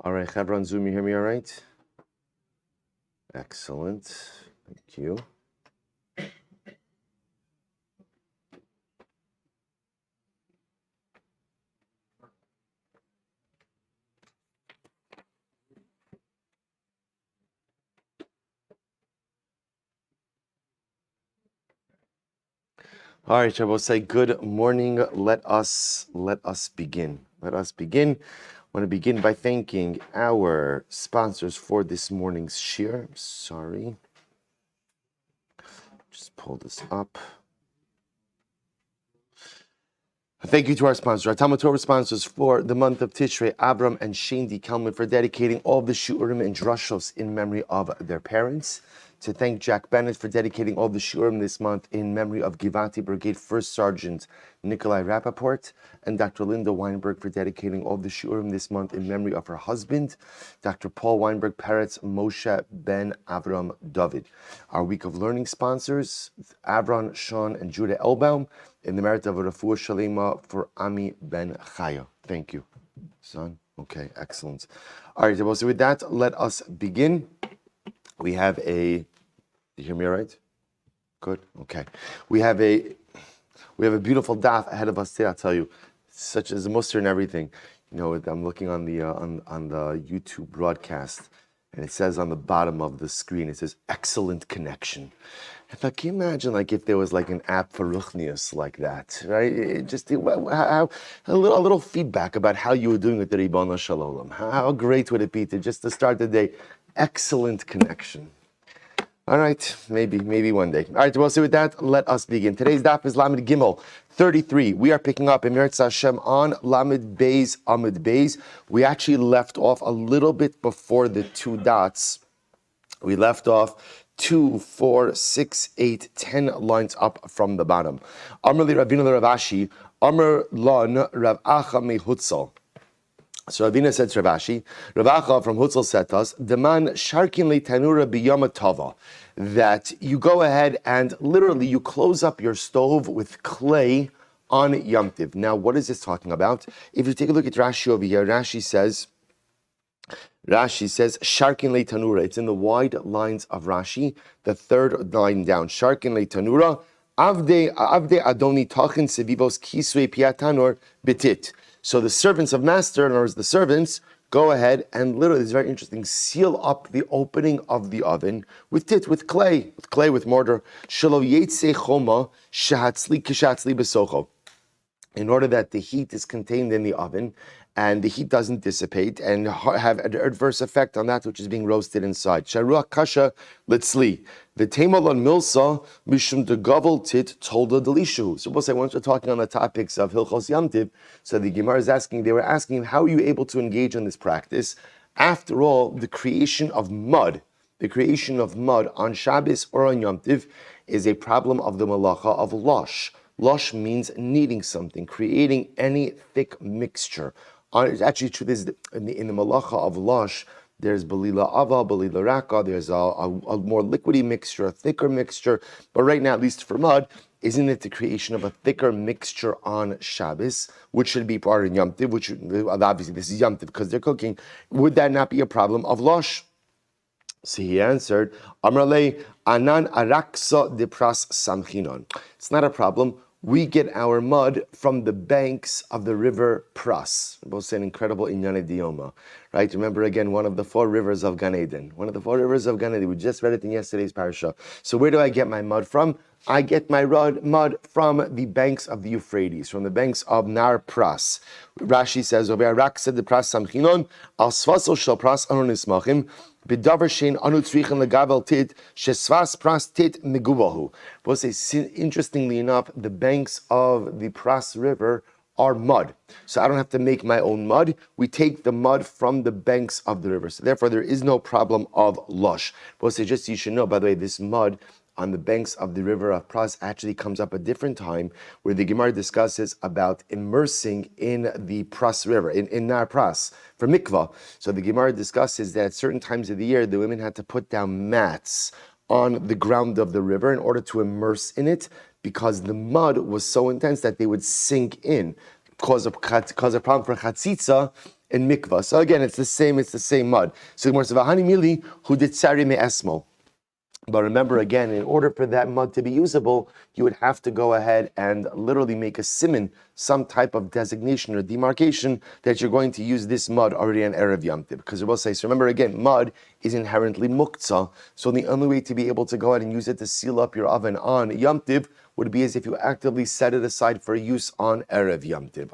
All right, Chavra on Zoom, you hear me all right? Excellent. Thank you. All right, Shabbos, say good morning. Let us begin. Let us begin. I want to begin by thanking our sponsors for this morning's shir. Sorry. Just pull this up. Thank you to our sponsors, our Talmud Torah sponsors for the month of Tishrei, Avraham and Shaindy Kelman, for dedicating all the shurim and drushos in memory of their parents. To thank Jack Bennett for dedicating all the shurim this month in memory of Givati Brigade First Sergeant Nikolai Rappaport, and Dr. Linda Weinberg for dedicating all the shurim this month in memory of her husband, Dr. Paul Weinberg Peretz Moshe Ben Avraham David. Our week of learning sponsors, Avron, Sean, and Judah Elbaum, in the merit of a refuah shalema for Ami Ben Chaya. Thank you, son. Okay, excellent. All right, so with that, let us begin. We have a. You hear me all right? Good. Okay. We have a beautiful daf ahead of us today. I'll tell you, such as a muster and everything. You know, I'm looking on the YouTube broadcast, and it says on the bottom of the screen, it says excellent connection. I thought, can you imagine like if there was like an app for Ruchnius like that, right? A little feedback about how you were doing with the Ribbon Shalom. How great would it be to start the day? Excellent connection. All right, maybe one day. All right, well, so with that, let us begin. Today's daf is Lamed Gimel 33. We are picking up in Yahrzeit Hashem on Lamed Beis Amud Beis. We actually left off a little bit before the two dots. We left off 2, 4, 6, 8, 10 lines up from the bottom. Amr li Ravina le Rav Ashi, Amr lon Rav Acha me Hutzal. So Ravina said to Rav Ashi, Rav Acha from Hutzal said to us, Deman sharkin le tanura biyama tava, that you go ahead and literally you close up your stove with clay on Yom Tiv. Now, what is this talking about? If you take a look at Rashi over here, Rashi says, Sharkin le tanura. It's in the wide lines of Rashi, the third line down. Sharkin le tanura, avde adoni tachin sevivos kiswe piatanor betit. So the servants of master, in other words, the servants, go ahead and literally, it's very interesting, seal up the opening of the oven with clay, with mortar. Shelo yetze choma shehatzli kishatzli besocho. In order that the heat is contained in the oven and the heat doesn't dissipate and have an adverse effect on that which is being roasted inside. Sharuach kasha litzli. The temalon milsa mishum de gavel tit tolda delishu. So we'll say once we're talking on the topics of Hilchos Yom Tiv, so the Gemara is asking, they were asking, how are you able to engage in this practice? After all, the creation of mud on Shabbos or on Yom Tiv is a problem of the malacha of losh. Losh means kneading something, creating any thick mixture. It's actually true, this in the malacha of losh, there's belila ava, belila raka, there's a more liquidy mixture, a thicker mixture. But right now, at least for mud, isn't it the creation of a thicker mixture on Shabbos, which should be part of Yom Tiv, which obviously this is Yom Tiv because they're cooking. Would that not be a problem of losh? So he answered, Amrale anan araksa de pras samchinon. It's not a problem. We get our mud from the banks of the river Pras. We're both saying incredible Inyane Dioma, right? Remember again, one of the 4 rivers of Gan Eden. One of the 4 rivers of Gan Eden. We just read it in yesterday's parasha. So where do I get my mud from? I get my mud from the banks of the Euphrates, from the banks of Nar Pras. Rashi says, over Arak said the Pras Samchinon, al svaso shel Pras anonismachim, B'davar shein anu tzrichen legavel tit shesvas pras tit megubahu. We'll say, interestingly enough, the banks of the Pras River are mud. So I don't have to make my own mud. We take the mud from the banks of the river. So therefore, there is no problem of lush. We'll say, just so you should know, by the way, this mud on the banks of the river of Pras actually comes up a different time, where the Gemara discusses about immersing in the Pras River, in Nar Pras, for mikvah. So the Gemara discusses that at certain times of the year, the women had to put down mats on the ground of the river in order to immerse in it, because the mud was so intense that they would sink in, cause a problem for chatzitza in mikvah. So again, it's the same mud. So the Gemara says, "V'hani mili who did tsari me'esmo." But remember again, in order for that mud to be usable, you would have to go ahead and literally make a siman, some type of designation or demarcation that you're going to use this mud already on Erev Yom Tov. Because it will say, so remember again, mud is inherently muktzah, so the only way to be able to go ahead and use it to seal up your oven on Yom Tov would be as if you actively set it aside for use on Erev Yom Tov.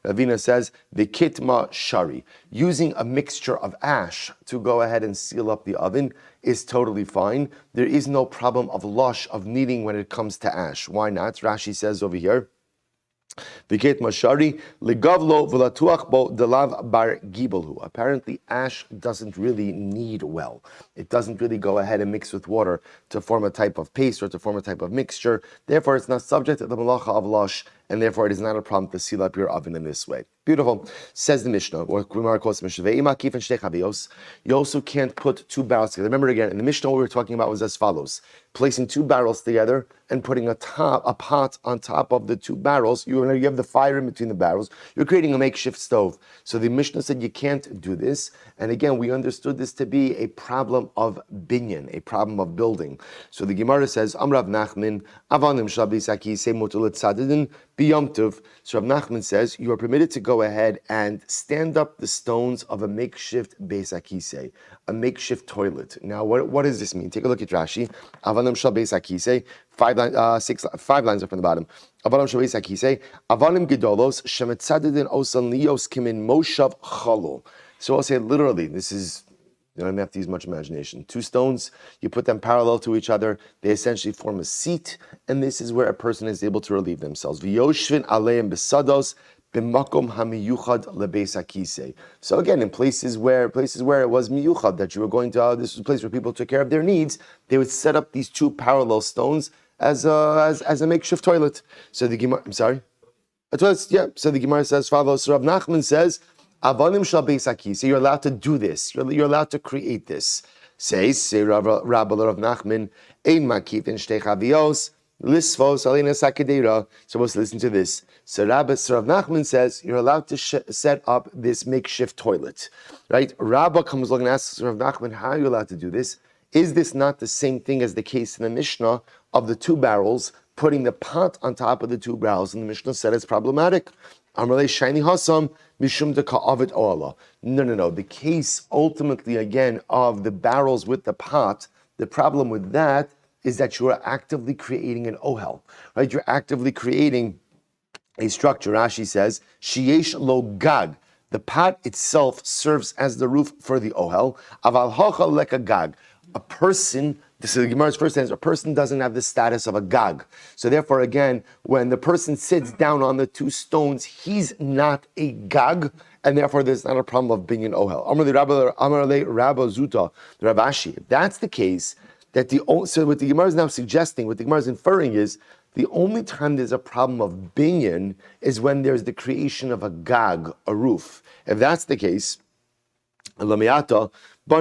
Ravina says, the kitma shari, using a mixture of ash to go ahead and seal up the oven is totally fine. There is no problem of lush, of kneading when it comes to ash. Why not? Rashi says over here, apparently ash doesn't really knead well. It doesn't really go ahead and mix with water to form a type of paste or to form a type of mixture. Therefore, it's not subject to the malacha of lush, and therefore it is not a problem to seal up your oven in this way. Beautiful. Says the Mishnah, or Gemara calls Mishnah, you also can't put two barrels together. Remember again, in the Mishnah what we were talking about was as follows: placing two barrels together and putting a pot on top of the two barrels. You have the fire in between the barrels. You're creating a makeshift stove. So the Mishnah said you can't do this. And again, we understood this to be a problem of binyan, a problem of building. So the Gemara says, Amrav Nachman, Avanim Shabisaki se mutulat sadidin biyom tov. So Rav Nachman says you are permitted to go ahead and stand up the stones of a makeshift beis hakisei, a makeshift toilet. Now, what does this mean? Take a look at Rashi. Avanim shal beis hakisei, 5 lines up from the bottom. Avanim shal beis hakisei, avanim gedolos shemetzadidin osan lios kimin moshav chalul. So I'll say literally, this is, you don't have to use much imagination. Two stones, you put them parallel to each other, they essentially form a seat, and this is where a person is able to relieve themselves. V'yoshvin aleim besados b'makom hamiyuchad lebeis hakisei. So again, in places where it was miyuchad, that you were going to, this was a place where people took care of their needs, they would set up these two parallel stones as a makeshift toilet. So the Gemara, I'm sorry? A toilet, yeah. So the Gemara says, follows. So Rav Nachman says, Avanim shal beis hakisei, you're allowed to do this. You're allowed to create this. Say Rav Nachman, ein makifin shtei chavios, lisfos alina sakadera. Supposed to listen to this. So Rav Nachman says you're allowed to set up this makeshift toilet, right? Rabba comes along and asks Rav Nachman, how are you allowed to do this? Is this not the same thing as the case in the Mishnah of the two barrels, putting the pot on top of the two barrels? And the Mishnah said it's problematic. Amalei Shaindy Avraham mishum de ka'avet oala. No. The case ultimately again of the barrels with the pot, the problem with that is that you are actively creating an ohel, right? You're actively creating a structure. Rashi says, Sheyesh lo gag. The pot itself serves as the roof for the ohel. Aval hocha leka gag. A person, this is the Gemara's first answer, a person doesn't have the status of a gag. So therefore, again, when the person sits down on the two stones, he's not a gag, and therefore there's not a problem of being an ohel. Amarle Rabba Zuta, the Ravashi. If that's the case, so what the Gemara is now suggesting, what the Gemara is inferring is, the only time there's a problem of binyan is when there's the creation of a gag, a roof. If that's the case, Lamiata, if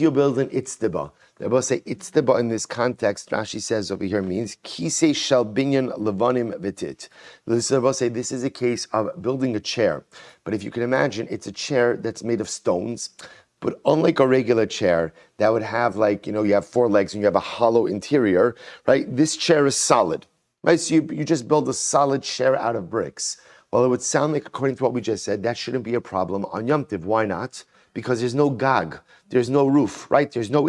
you build an itztiba, the Rebbe say itztiba in this context, Rashi says over here means kisei shel binyan levanim v'tit. The Rebbe say this is a case of building a chair, but if you can imagine, it's a chair that's made of stones. But unlike a regular chair that would have you have four legs and you have a hollow interior, right? This chair is solid, right? So you just build a solid chair out of bricks. Well, it would sound like, according to what we just said, that shouldn't be a problem on Yom Tov. Why not? Because there's no gag, there's no roof, right? There's no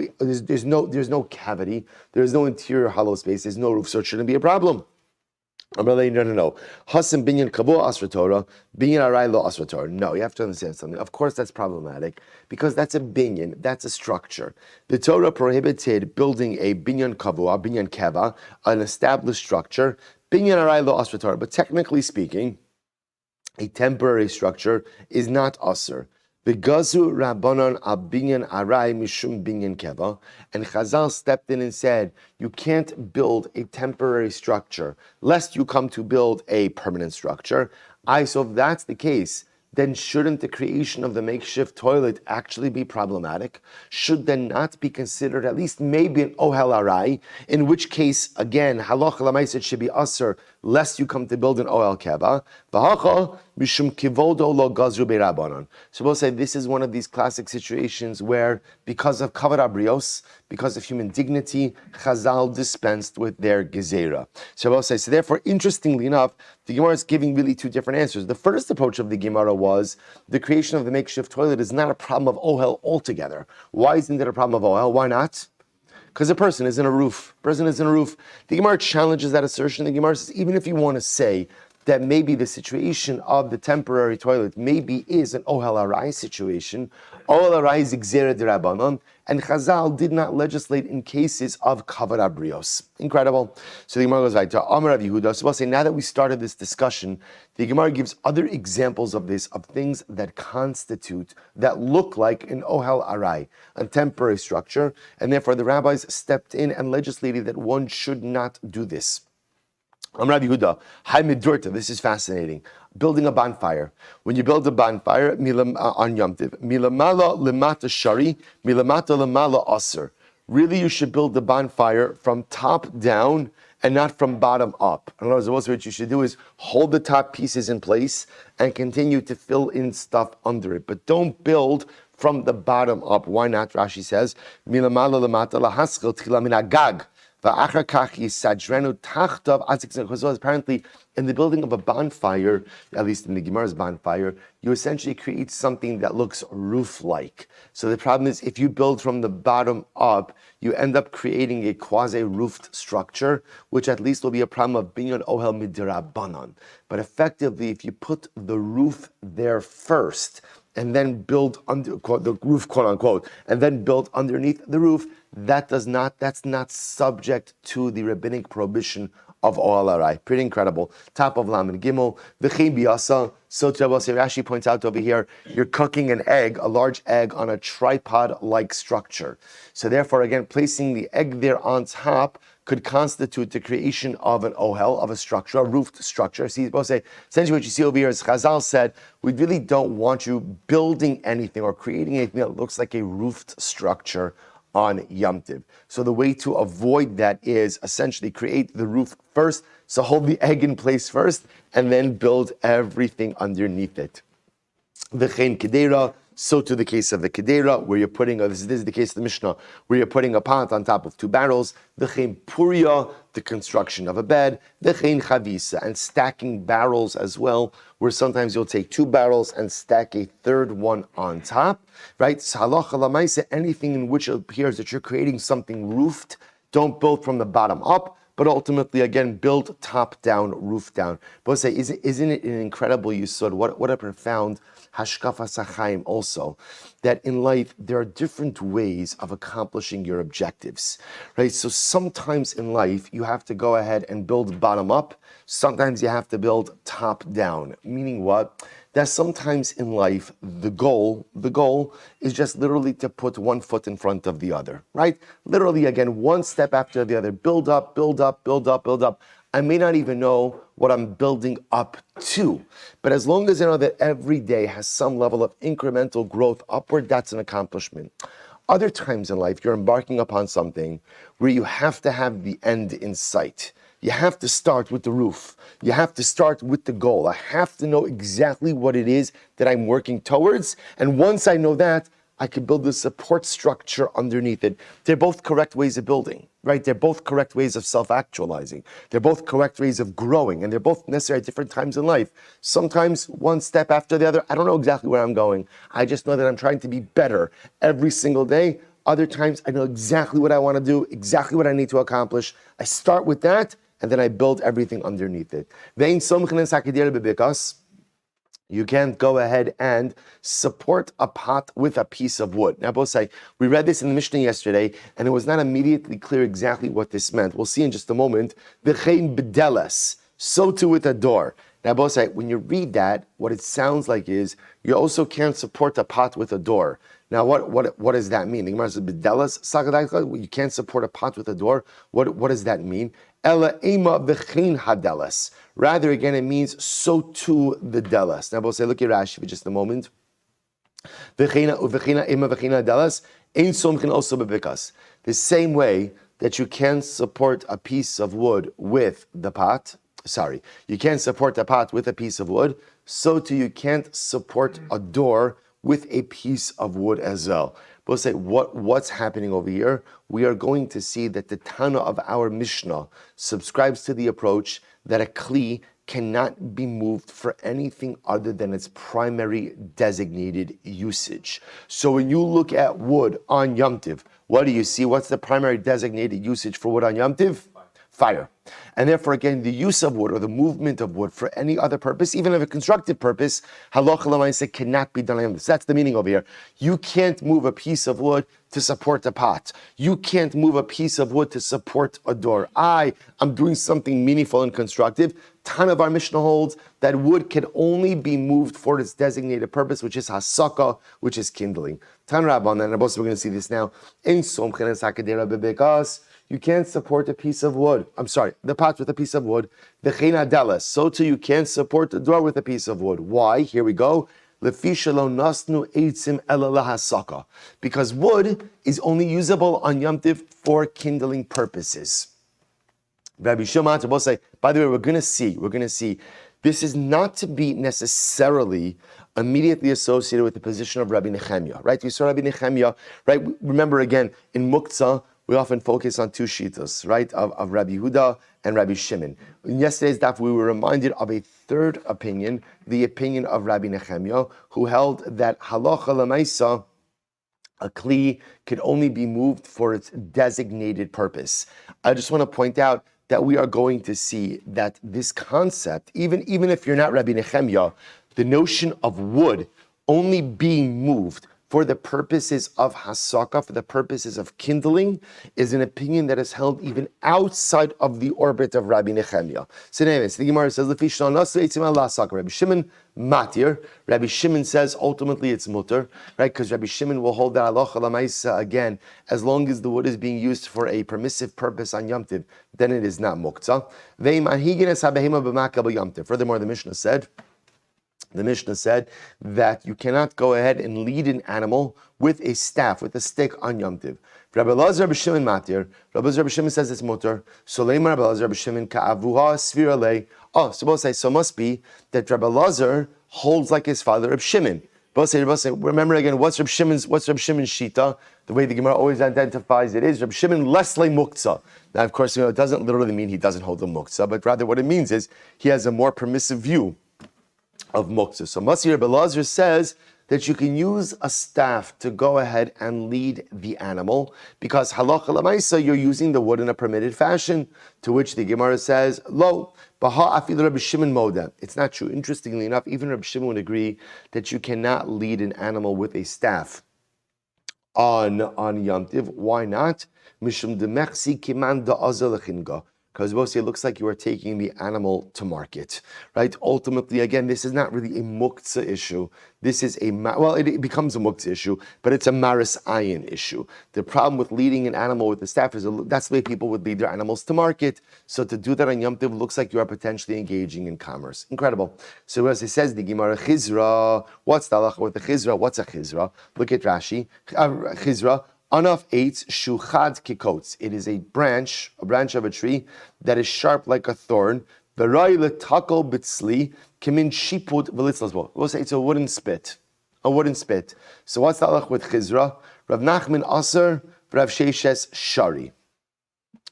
cavity, there's no interior hollow space, there's no roof, so it shouldn't be a problem. No. Hasim binyan kavua asra Torah, binyan aray lo asra Torah. No, you have to understand something. Of course, that's problematic because that's a binyan, that's a structure. The Torah prohibited building a binyan kavua, binyan keva, an established structure. Binyan aray lo asra Torah, but technically speaking, a temporary structure is not asr. Begazu Rabbanon al binyan arai mishum binyan keva, and Chazal stepped in and said, you can't build a temporary structure lest you come to build a permanent structure. So if that's the case, then shouldn't the creation of the makeshift toilet actually be problematic? Should then not be considered at least maybe an ohel arai, in which case, again, halacha l'maaseh, it should be usher, lest you come to build an ohel keva. V'hacha mishum kivodo lo gazru beirabanan. So we'll say this is one of these classic situations where, because of kavod abrios, because of human dignity, Chazal dispensed with their gezerah. So we'll say, so therefore, interestingly enough, the Gemara is giving really two different answers. The first approach of the Gemara was the creation of the makeshift toilet is not a problem of ohel altogether. Why isn't it a problem of ohel? Why not? Because a person is in a roof. The Gemara challenges that assertion. The Gemara says, even if you want to say that maybe the situation of the temporary toilet maybe is an ohel arai situation, ohel arai is gzera d'Rabbanan, and Chazal did not legislate in cases of kavod abrios. Incredible. So the Gemara goes right to Amar Rav Yehuda. So we'll say, now that we started this discussion, the Gemara gives other examples of this, of things that look like an ohel arai, a temporary structure, and therefore the rabbis stepped in and legislated that one should not do this. Amar Rav Yehuda, Hai Midurta, this is fascinating. Building a bonfire. When you build a bonfire, on Yom Tiv, milamala lemata shari, milamata lemala aser. Really, you should build the bonfire from top down and not from bottom up. In other words, what you should do is hold the top pieces in place and continue to fill in stuff under it. But don't build from the bottom up. Why not? Rashi says, milamala lemata lahaskil tchila min agag. Apparently, in the building of a bonfire, at least in the Gemara's bonfire, you essentially create something that looks roof-like. So the problem is, if you build from the bottom up, you end up creating a quasi-roofed structure, which at least will be a problem of being an ohel midrabanan. But effectively, if you put the roof there first, and then build under the roof, quote unquote, and then build underneath the roof, that's not subject to the rabbinic prohibition of ohel arai. Pretty incredible. Top of Lamed Gimel, v'chein biyasa. So Rashi points out over here, you're cooking an egg, a large egg, on a tripod-like structure. So therefore, again, placing the egg there on top could constitute the creation of an ohel, of a structure, a roofed structure. See, essentially what you see over here is Chazal said, we really don't want you building anything or creating anything that looks like a roofed structure on Yom Tiv. So the way to avoid that is essentially create the roof first, so hold the egg in place first, and then build everything underneath it. V'chein kedera. So to the case of the kedera, where you're putting, this is the case of the Mishnah, where you're putting a pot on top of two barrels, v'chein puria, the construction of a bed, v'chein chavisa, and stacking barrels as well, where sometimes you'll take two barrels and stack a third one on top, right? So halacha l'maaseh, anything in which it appears that you're creating something roofed, don't build from the bottom up, but ultimately, again, build top down, roof down. But say, isn't it an incredible yesod? What a profound hashkafas hachaim also, that in life there are different ways of accomplishing your objectives, right? So sometimes in life you have to go ahead and build bottom up. Sometimes you have to build top down. Meaning what? That sometimes in life the goal is just literally to put one foot in front of the other, right? Literally, again, one step after the other. Build up, build up, build up, build up. I may not even know what I'm building up to, but as long as I know that every day has some level of incremental growth upward, that's an accomplishment. Other times in life, you're embarking upon something where you have to have the end in sight. You have to start with the roof. You have to start with the goal. I have to know exactly what it is that I'm working towards, and once I know that, I can build a support structure underneath it. They're both correct ways of building, right? They're both correct ways of self-actualizing. They're both correct ways of growing, and they're both necessary at different times in life. Sometimes one step after the other, I don't know exactly where I'm going. I just know that I'm trying to be better every single day. Other times, I know exactly what I want to do, exactly what I need to accomplish. I start with that, and then I build everything underneath it. You can't go ahead and support a pot with a piece of wood. Now, both say, we read this in the Mishnah yesterday, and it was not immediately clear exactly what this meant. We'll see in just a moment. V'chein b'deles, so too with a door. Now, both say when you read that, what it sounds like is you also can't support a pot with a door. Now, what does that mean? The Gemara says, you can't support a pot with a door. What does that mean? Ela ema v'chein hadelas. Rather, again, it means so too the delas. Now, both say, look at Rashi for just a moment. The same way that you can't support a piece of wood with the pot, you can't support a pot with a piece of wood, so too you can't support a door with a piece of wood as well. We'll say what's happening over here. We are going to see that the Tana of our Mishnah subscribes to the approach that a kli cannot be moved for anything other than its primary designated usage. So when you look at wood on Yom Tiv, what do you see? What's the primary designated usage for wood on Yom Tiv? Fire. And therefore, again, the use of wood or the movement of wood for any other purpose, even of a constructive purpose, halacha l'maaseh cannot be done on Yom Tiv. That's the meaning over here. You can't move a piece of wood to support a pot. You can't move a piece of wood to support a door. I'm doing something meaningful and constructive. Ton of our Mishnah holds that wood can only be moved for its designated purpose, which is hasaka, which is kindling. Tan Rabban, and we're going to see this now. In Somchen and Sakadera Bebekas, you can't support a piece of wood. The pot with a piece of wood. V'chein hadelas. So too you can't support the door with a piece of wood. Why? Here we go. Because wood is only usable on Yom Tiv for kindling purposes. Rabbi Shimon will say, by the way, we're going to see, this is not to be necessarily immediately associated with the position of Rabbi Nechemia, right? You saw Rabbi Nechemia, right? Remember again, in Muktzah, we often focus on two shitas, right? Of Rabbi Yehuda and Rabbi Shimon. In yesterday's daf, we were reminded of a third opinion, the opinion of Rabbi Nechemia, who held that halacha l'maisa, a kli could only be moved for its designated purpose. I just want to point out that we are going to see that this concept, even if you're not Rabbi Nechemia, the notion of wood only being moved for the purposes of hasaka, for the purposes of kindling, is an opinion that is held even outside of the orbit of Rabbi Nechemia. So anyways, the Gemara says, Rabbi Shimon matir. Rabbi Shimon says ultimately it's mutter, right? Because Rabbi Shimon will hold that halacha l'maisa again, as long as the wood is being used for a permissive purpose on Yom Tiv, then it is not muktzah. Furthermore, the Mishnah said that you cannot go ahead and lead an animal with a staff, with a stick on Yom Tiv. Rabbi Elazar Rabbi Shimon matir. Rabbi Elazar Rabbi Shimon says it's mutter. So Leimar Rabbi Elazar Rabbi Shimon ka'avuha svira lei. So both say, so must be that Rabbi Elazar holds like his father Rabbi Shimon. Both say, remember again, what's Rabbi Shimon's shita? The way the Gemara always identifies it is Rabbi Shimon lesle muktzah. Now, of course, it doesn't literally mean he doesn't hold the muktzah, but rather what it means is he has a more permissive view of muktzah. So Masir Belazar says that you can use a staff to go ahead and lead the animal, because halacha l'maisa, you're using the wood in a permitted fashion, to which the Gemara says, lo, baha afil Rabbi Shimon moda. It's not true. Interestingly enough, even Rabbi Shimon would agree that you cannot lead an animal with a staff on Yom Tiv. Why not? Mishum demechsi kiman da'azal lechinga. Because it looks like you are taking the animal to market, right? Ultimately, again, this is not really a muktzah issue. This is it becomes a muktzah issue, but it's a maris ayin issue. The problem with leading an animal with the staff is that's the way people would lead their animals to market. So to do that on Yom Tov looks like you are potentially engaging in commerce. Incredible. So as it says, the Gemara Chizra, what's the halacha with the Chizra? What's a Chizra? Look at Rashi. Chizra. Anaf 8 shuchad kikots. It is a branch of a tree that is sharp like a thorn. V'roi letakol bitzli kimin shiput v'litzlasbo. We'll say it's a wooden spit. So what's the halach with Chizra? Rav Nachman aser, Rav Sheshes shari.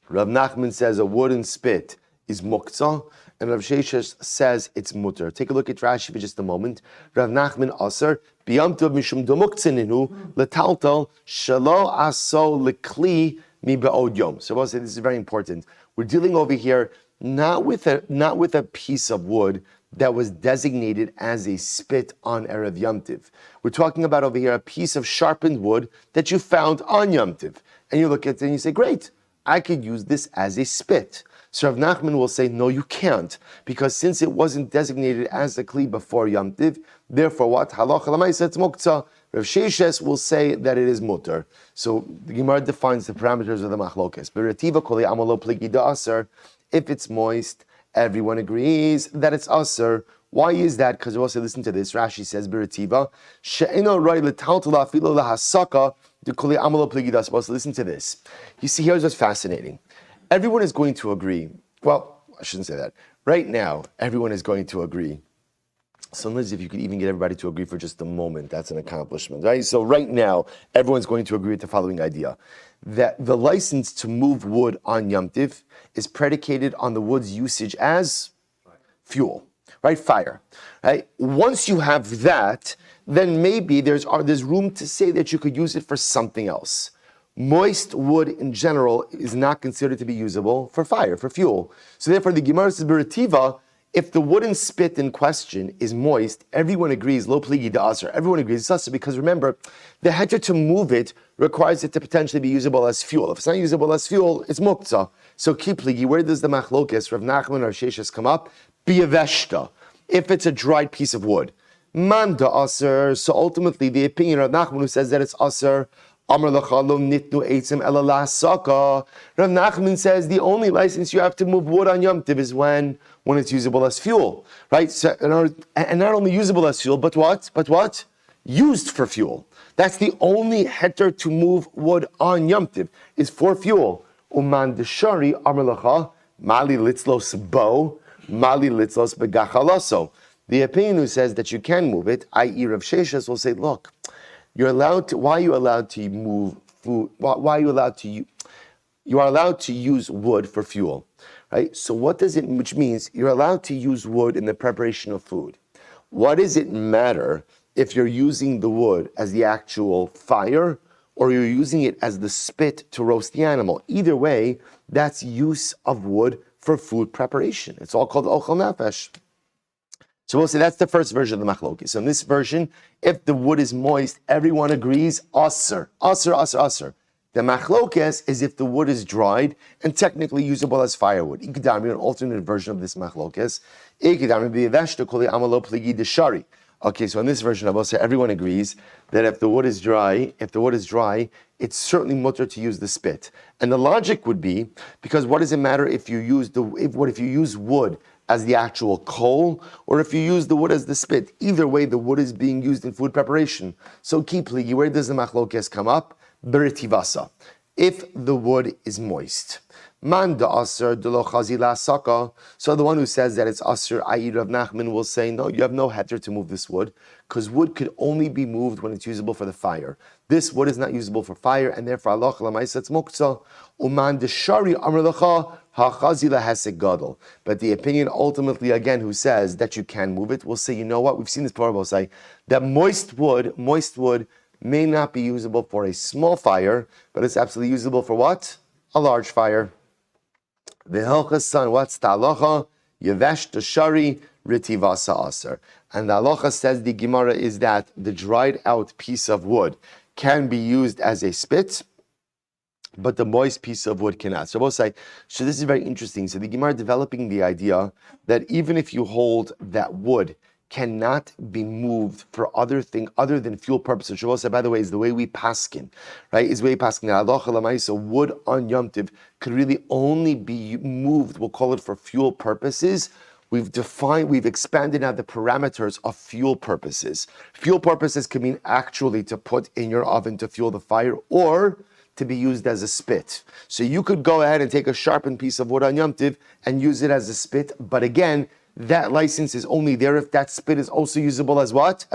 Rav Nachman says a wooden spit is muktzah, and Rav Sheshes says it's mutter. Take a look at Rashi for just a moment. Rav Nachman aser, b'yam tov mishum domuktzaninu letaltal shelo aso lekli mi be'od yom. So we'll say this is very important. We're dealing over here not with a piece of wood that was designated as a spit on Erev Yom Tiv. We're talking about over here a piece of sharpened wood that you found on Yom Tiv. And you look at it and you say, great, I could use this as a spit. So Rav Nachman will say, no, you can't, because since it wasn't designated as a kli before Yom Tiv, therefore what? Halacha l'maisa it's muktzah. Rav Sheshes will say that it is mutter. So the Gemara defines the parameters of the machlokes. B'retiva koli amalo pligi da'aser. If it's moist, everyone agrees that it's aser. Why is that? Because also listen to this. Rashi says, B'retiva, she'eno roi l'taltala afilo lahasaka d'koli amalo pligi da'aser. So listen to this. You see, here's what's fascinating. Everyone is going to agree. Well, I shouldn't say that. Right now, everyone is going to agree. Sometimes if you could even get everybody to agree for just a moment, that's an accomplishment, right? So right now, everyone's going to agree with the following idea, that the license to move wood on Yom Tiv is predicated on the wood's usage as fuel, right? Fire, right? Once you have that, then maybe there's room to say that you could use it for something else. Moist wood in general is not considered to be usable for fire, for fuel. So therefore, the Gemara says, B'retiva, if the wooden spit in question is moist, everyone agrees, lo pligi da'aser, everyone agrees it's aser, because remember, the heter to move it requires it to potentially be usable as fuel. If it's not usable as fuel, it's muktzah. So keep pligi, where does the machlokes, Rav Nachman or Sheshes come up? Biyaveshta, if it's a dried piece of wood. Man da'aser, so ultimately the opinion of Nachman who says that it's aser, Amar l'chalo nitnu eitzim ela la'asaka. Rav Nachman says the only license you have to move wood on Yom Tiv is when it's usable as fuel, right? So, and not only usable as fuel, but what? Used for fuel. That's the only heter to move wood on Yom Tiv, is for fuel. Uman deshari amar l'cha mali litzlos bo mali litzlos begachalaso. The opinion who says that you can move it, i.e. Rav Sheshes, will say, look, you're allowed to. Why are you allowed to move food? Why are you allowed to? You are allowed to use wood for fuel, right? So what does it? Which means you're allowed to use wood in the preparation of food. What does it matter if you're using the wood as the actual fire, or you're using it as the spit to roast the animal? Either way, that's use of wood for food preparation. It's all called ochel nefesh. So we'll say that's the first version of the machlokes. So in this version, if the wood is moist, everyone agrees, aser. The machlokes is if the wood is dried and technically usable as firewood. Ikidami, an alternate version of this machlokes. Okay, so in this version, I will say everyone agrees that if the wood is dry, it's certainly mutter to use the spit. And the logic would be, because what does it matter if you use if you use wood as the actual coal, or if you use the wood as the spit? Either way, the wood is being used in food preparation. So keep pligi, where does the machlokes come up? Beritivasa, if the wood is moist. Man da aser de lo chazila saka. So the one who says that it's aser, i.e. Rav Nachman, will say, no, you have no heter to move this wood, because wood could only be moved when it's usable for the fire. This wood is not usable for fire, and therefore Allah l'maisa it's muktzah. Uman de shari amr lecha hachazila hesek gadol. But the opinion ultimately, again, who says that you can move it, will say, you know what? We've seen this parable say that moist wood may not be usable for a small fire, but it's absolutely usable for what? A large fire. The Hilchas son, what's the halacha? Yevesh deshari ritivasa aser. And the halacha says, the Gemara, is that the dried out piece of wood can be used as a spit, but the moist piece of wood cannot. So both say, so this is very interesting. So the Gemara developing the idea that even if you hold that wood cannot be moved for other than fuel purposes. Shavuot said, by the way, is the way we paskin, right? Is the way we paskin. Halacha l'maisa, wood on Yom Tiv could really only be moved, we'll call it for fuel purposes. We've expanded now the parameters of fuel purposes. Fuel purposes can mean actually to put in your oven to fuel the fire, or to be used as a spit. So you could go ahead and take a sharpened piece of wood on Yom Tiv and use it as a spit, but again, that license is only there if that spit is also usable as what?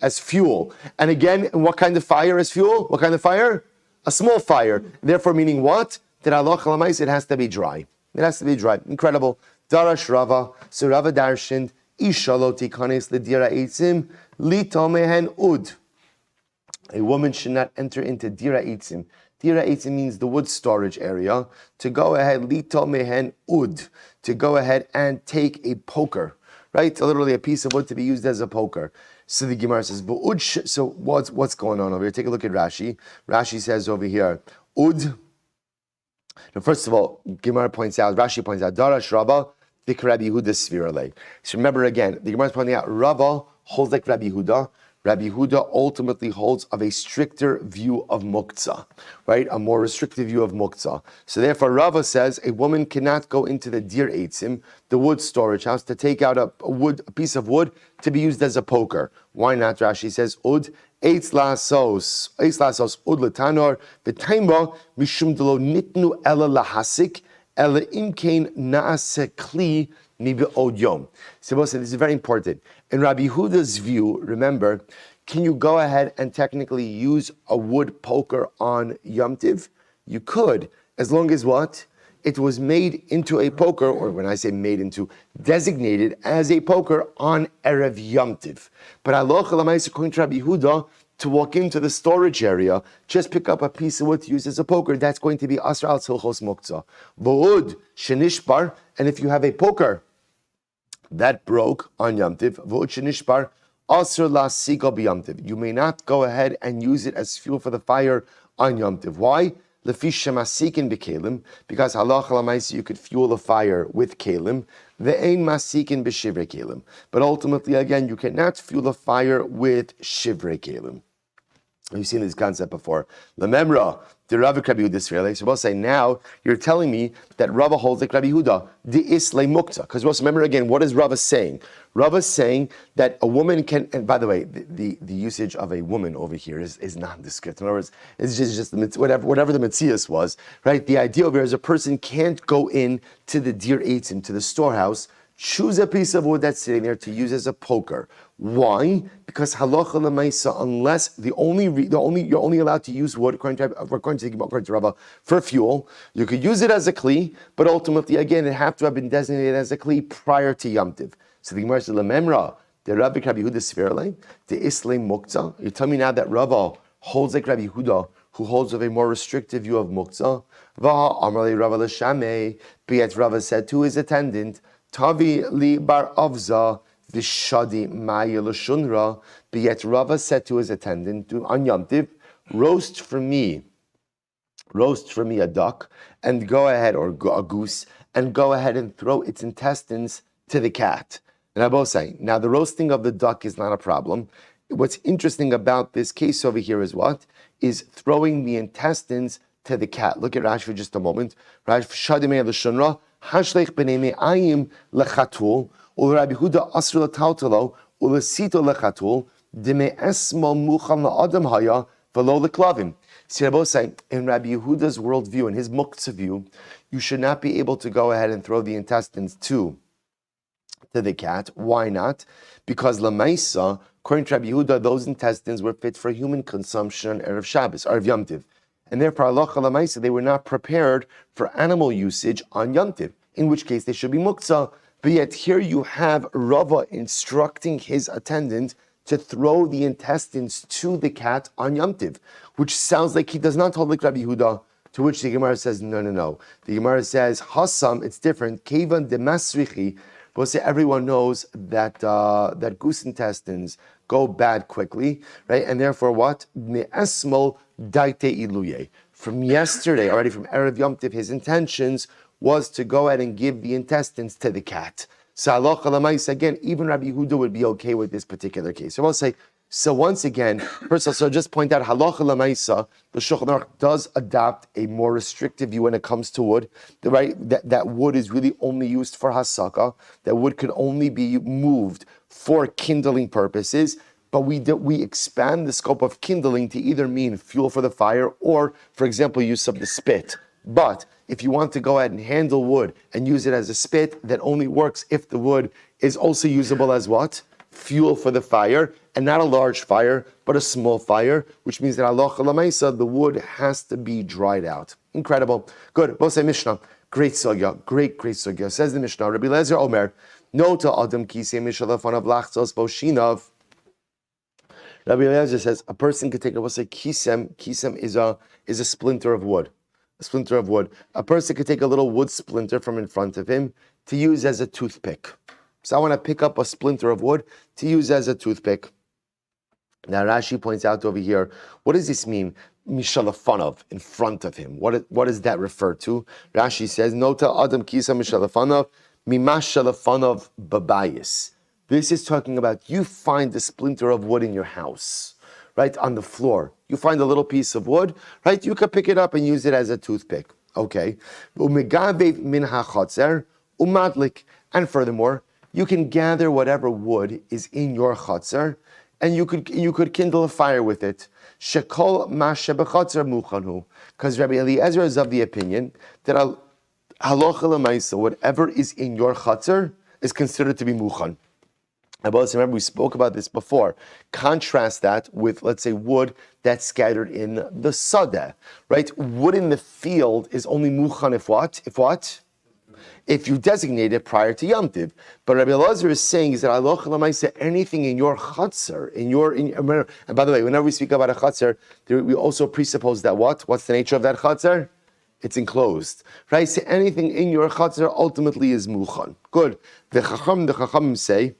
As fuel. And again, what kind of fire is fuel? What kind of fire? A small fire. Therefore, meaning what? That Allah chalamais, it has to be dry. It has to be dry. Incredible. Darash Rava. So Rava darshaned, Ishalo tikanes lidira eitzim, lito mehen ud. A woman should not enter into dira eitzim. Dira eitzim means the wood storage area. To go ahead, lito mehen ud, to go ahead and take a poker, right? Literally a piece of wood to be used as a poker. So the Gemara says, so what's going on over here? Take a look at Rashi. Rashi says over here, ud Now, first of all, Gemara points out, Rashi points out, Darash Rava, Dik Rabbi Yehuda Svirale. So remember again, the Gemara is pointing out, Rava holds like Rabbi Yehuda. Rabbi Yehuda ultimately holds of a stricter view of muktzah, right? A more restrictive view of muktzah. So therefore, Rava says a woman cannot go into the dir eitzim, the wood storage house, to take out a piece of wood to be used as a poker. Why not? Rashi says, ud eitz lasos ud letanor v'taima mishum delo nitnu ela lahasik ela imkein naase kli mibeod yom. So this is very important. In Rabbi Yehuda's view, remember, can you go ahead and technically use a wood poker on Yom Tiv? You could, as long as what? It was made into a poker, or when I say made into, designated as a poker on Erev Yom Tiv. But halacha l'maaseh according to Rabbi Yehuda, to walk into the storage area, just pick up a piece of wood to use as a poker, that's going to be asra al tzilchos muktzah. V'ud shenishbar, and if you have a poker that broke on Yom Tiv, v'ud shenishbar, asr la siga b'Yom Tiv. You may not go ahead and use it as fuel for the fire on Yom Tiv. Why? Lefi shemasikin b'kelim, because halacha l'maaseh you could fuel a fire with kelim. Ve'ein masikin b'shivrei kelim. But ultimately, again, you cannot fuel a fire with shivrei kelim. We've seen this concept before. Lememra, the Rabbi Yehuda Israeli. So we'll say now you're telling me that Rava holds like Rabbi Yehuda, the isle mukta. Because we'll remember again, what is Rava saying? Rava is saying that a woman can, and by the way, the usage of a woman over here is nondescript. In other words, it's just whatever the Metzias was, right? The idea over here is a person can't go in to the dir eitzim, to the storehouse, choose a piece of wood that's sitting there to use as a poker. Why? Because halacha l'maisa, unless you're only allowed to use wood according to Rava for fuel. You could use it as a kli, but ultimately, again, it have to have been designated as a kli prior to Yom Tiv. So the Gemara says, "Lememra, the Rabbi Yehuda Svirle, the Isle Muktzah." You tell me now that Rava holds like Rabbi Yehuda, who holds of a more restrictive view of Muktzah. Vaha Amarle Rava l'Shamei, but Rava said to his attendant, Tavi li bar avza v'shadi ma'ya l'shunra. But yet Rava said to his attendant on Yom Tiv, roast for me a duck, and go ahead, or a goose, and go ahead and throw its intestines to the cat. And I both say, now the roasting of the duck is not a problem. What's interesting about this case over here is what? Is throwing the intestines to the cat. Look at Rashi for just a moment. Rashi shadi ma'ya l'shunra. Hashleich b'nei me'ayim lechatul, u'Rabbi Yehuda asr l'tautelo, u'lesito lechatul, d'me'esmal mucham la'adam haya, v'lo leklavim. See, I both say, in Rabbi Yehuda's worldview, in his muktzah view, you should not be able to go ahead and throw the intestines to the cat. Why not? Because l'maisa, according to Rabbi Yehuda, those intestines were fit for human consumption on Erev Shabbos, Erev Yom Tiv. And therefore, halacha l'maisa, they were not prepared for animal usage on Yom Tiv, in which case they should be muktzah. But yet here you have Rava instructing his attendant to throw the intestines to the cat on Yom Tiv, which sounds like he does not hold like Rabbi Yehuda, to which the Gemara says, no. The Gemara says, Hassam, it's different, Kevan de Masrichi. We'll say everyone knows that goose intestines go bad quickly, right? And therefore what? Me'esmol daite iluye. From yesterday, already from Erev Yom Tiv, his intentions was to go ahead and give the intestines to the cat. So halacha l'maaseh, again, even Rabbi Yehuda would be okay with this particular case. So I'll say, so once again, first of all, so just point out, halacha l'maaseh, the Shulchan Aruch does adopt a more restrictive view when it comes to wood. Right? That wood is really only used for hasaka. That wood could only be moved for kindling purposes. But we expand the scope of kindling to either mean fuel for the fire or, for example, use of the spit. But if you want to go ahead and handle wood and use it as a spit, that only works if the wood is also usable as what? Fuel for the fire, and not a large fire, but a small fire, which means that halacha l'maisa, the wood has to be dried out. Incredible. Good. We'll say Mishnah. Great sugya. Great sugya. Says the Mishnah, Rabbi Lezer Omer, no to adam kisei mishalafon of lachzos boshinav. Rabbi Eliezer says a person could take, we'll say kisem. Kisem is a splinter of wood. A splinter of wood. A person could take a little wood splinter from in front of him to use as a toothpick. So I want to pick up a splinter of wood to use as a toothpick. Now Rashi points out over here, what does this mean? mishalafanov, in front of him. What does that refer to? Rashi says, Nota Adam Kisa mishalafanov, mimashalafanov babayis. This is talking about you find a splinter of wood in your house, right, on the floor. You find a little piece of wood, right? You can pick it up and use it as a toothpick. Okay. And furthermore, you can gather whatever wood is in your chatzar, and you could kindle a fire with it. Shekol mashe b'chatzar muchanu, because Rabbi Eliezer is of the opinion that halacha l'maisa, whatever is in your chatzar is considered to be muchan. Remember, we spoke about this before. Contrast that with, let's say, wood that's scattered in the sadeh, right? Wood in the field is only muchan if what? If you designate it prior to Yom Tiv. But Rabbi Elazar is saying is that halacha l'maisa, anything in your chatzar, and by the way, whenever we speak about a chatzar, we also presuppose that what? What's the nature of that chatzar? It's enclosed, right? So anything in your chatzar ultimately is muchan. Good. The chacham say.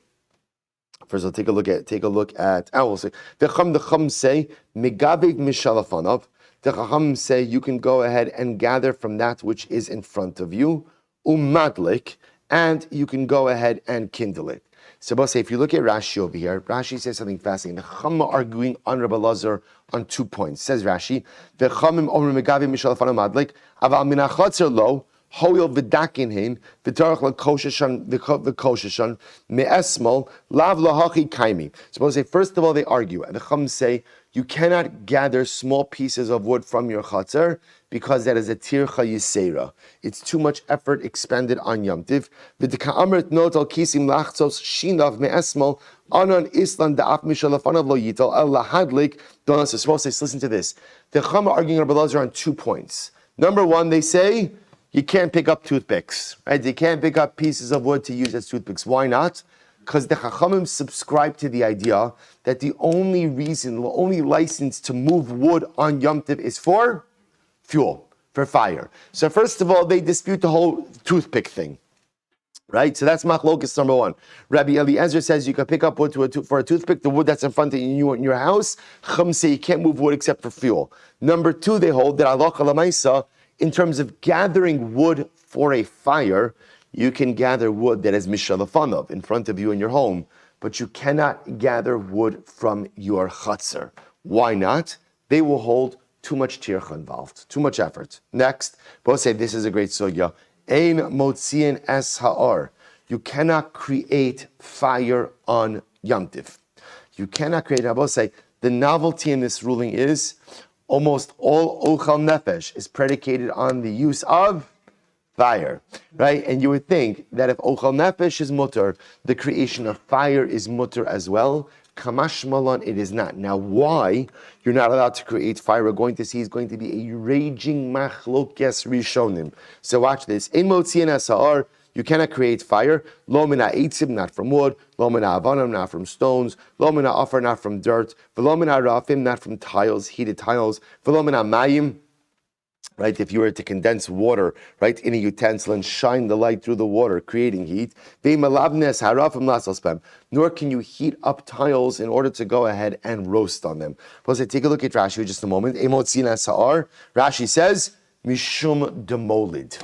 First, I'll take a look at. I will say the chacham say megabev mishalafanov. The chacham say you can go ahead and gather from that which is in front of you, umadlik, and you can go ahead and kindle it. So, I'll say if you look at Rashi over here, Rashi says something fascinating. The chacham are arguing on Rabbi Elazar on 2 points. Says Rashi, the chachamim omer megabev mishalafanov madlik, aval min hachatzer lo. Hoyel v'dakin hein v'tarach l'kosheshan v'kosheshan me'esmol lav lahachi kaimi. Suppose say first of all they argue and the chum say you cannot gather small pieces of wood from your chatzar because that is a tircha yisera. It's too much effort expended on Yom Tiv. V'deka'amrit not al kisim lachtzos shinav me'esmol anon islan da'af mishalafanav lo yital el lahadlik donas. Suppose say listen to this. The chum are arguing Rabbi Elazar on 2 points. Number one, they say you can't pick up toothpicks, right? You can't pick up pieces of wood to use as toothpicks. Why not? Because the Chachamim subscribe to the idea that the only license to move wood on Yom Tiv is for fuel, for fire. So first of all, they dispute the whole toothpick thing, right? So that's machlokas number one. Rabbi Eliezer says you can pick up wood for a toothpick, the wood that's in front of you in your house. Chum say you can't move wood except for fuel. Number two, they hold that halacha l'maisa, in terms of gathering wood for a fire, you can gather wood that is mishalafanov in front of you in your home, but you cannot gather wood from your chatzar. Why not? They will hold too much tircha involved, too much effort. Next, both say this is a great sugya. Ein motzien es ha'or. You cannot create fire on Yom Tiv. You cannot create. I both say the novelty in this ruling is almost all ochal nefesh is predicated on the use of fire, right? And you would think that if ochal nefesh is mutter, the creation of fire is mutter as well. Kamash malon, it is not. Now, why you're not allowed to create fire? We're going to see is going to be a raging machlokes rishonim. So watch this. Ein motzien es ha'or. You cannot create fire. Lo mina eitzim, not from wood. Lo mina avanim, not from stones. Lo mina afar, not from dirt. V'lo mina rafim, not from tiles, heated tiles. V'lo mina mayim, right? If you were to condense water, right, in a utensil and shine the light through the water, creating heat. Ve'malavnes harafim lasalspem. Nor can you heat up tiles in order to go ahead and roast on them. Plus, take a look at Rashi for just a moment. Emotzina sa'ar. Rashi says, mishum demolid.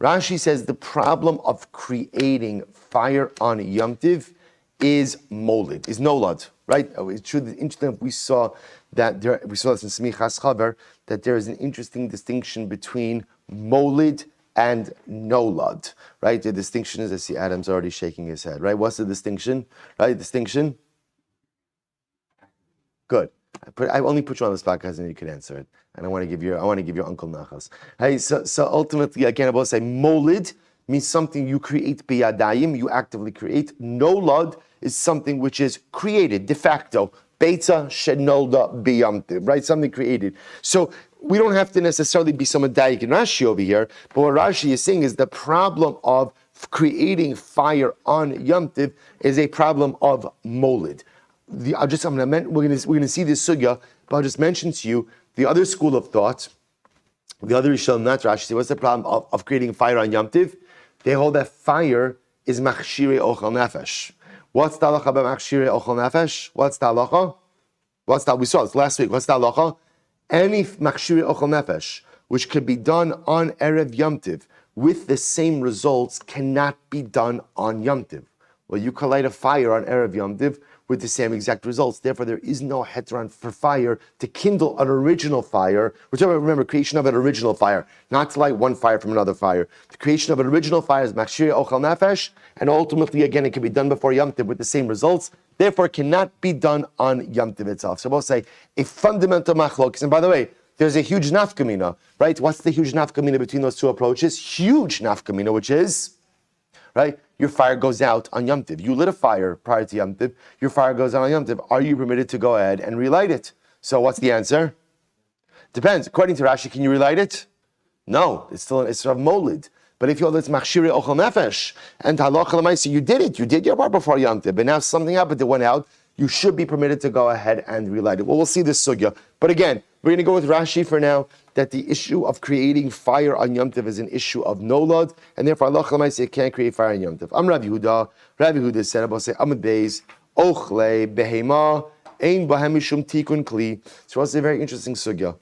Rashi says the problem of creating fire on Yom Tiv is molid, is nolad, right? It's true. Interesting. We saw this in Smichas Chaver, that there is an interesting distinction between molid and nolad, right? The distinction is, I see Adam's already shaking his head, right? What's the distinction? Right? Distinction. Good. I only put you on the spot because then you could answer it, and I want to give your uncle nachas. Hey, so ultimately, again, I will say molid means something you create biyadayim, you actively create. Nolad is something which is created de facto. Beitzah shenolda biyamtiv, right? Something created. So we don't have to necessarily be some daik in Rashi over here, but what Rashi is saying is the problem of creating fire on Yom Tiv is a problem of molid. We're going to see this sugya, but I'll just mention to you the other school of thought, the other Rishon, not Rashi. What's the problem of creating fire on Yom Tiv? They hold that fire is machshirei ochel nefesh. What's the halacha about machshirei ochel nefesh? What's the halacha? We saw this last week. What's the halacha? any machshiri ochel nefesh, which could be done on Erev Yom Tiv with the same results, cannot be done on Yom Tiv. Well, you can light a fire on Erev Yom Tiv with the same exact results. Therefore, there is no heteron for fire to kindle an original fire. We're talking about, remember, creation of an original fire, not to light one fire from another fire. The creation of an original fire is machshiri ochel nefesh, and ultimately, again, it can be done before Yom Tiv with the same results. Therefore, it cannot be done on Yom Tiv itself. So we'll say a fundamental machlokes. And by the way, there's a huge nafkamina, right? What's the huge nafkamina between those two approaches? Huge nafkamina, which is, right? Your fire goes out on Yom Tiv. You lit a fire prior to Yom Tiv. Your fire goes out on Yom Tiv. Are you permitted to go ahead and relight it? So what's the answer? Depends. According to Rashi, can you relight it? No. It's still it's sort of molid. But if you hold it's machshiri ochel nefesh and halacha l'maisa, you did it. You did your part before Yom Tiv. But now something happened that went out. You should be permitted to go ahead and relight it. Well, we'll see this sugya. But again, we're going to go with Rashi for now, that the issue of creating fire on Yom Tiv is an issue of nolad, and therefore Allah Chalamayse can't create fire on Yom Tiv. I'm Rabbi Yehuda. Rabbi Yehuda said, I'll say, Amud Beis, Ochle Behema, Ein Bahem Mishum Tikun Kli. So it's a very interesting sugya.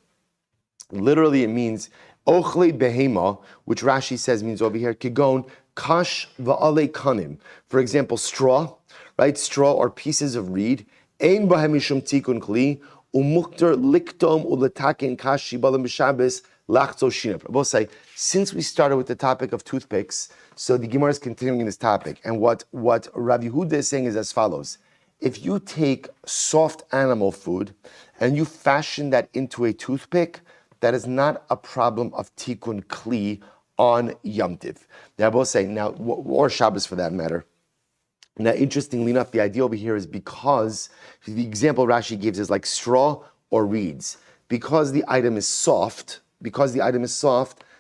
Literally, it means, Ochle Behema, which Rashi says means over here, Kigon, Kash Va'ale Kanim. For example, straw, right? Straw or pieces of reed. Ein Bahem Mishum Tikun Kli. Umukter liktom uletakin kashi balam b'shabes lachzo shinab. I will say, since we started with the topic of toothpicks, so the Gemara is continuing this topic, and what Rabbi Yehuda is saying is as follows: if you take soft animal food and you fashion that into a toothpick, that is not a problem of tikkun kli on Yom Tiv. Now I will say now, or Shabbos for that matter. Now, interestingly enough, the idea over here is because the example Rashi gives is like straw or reeds. Because the item is soft,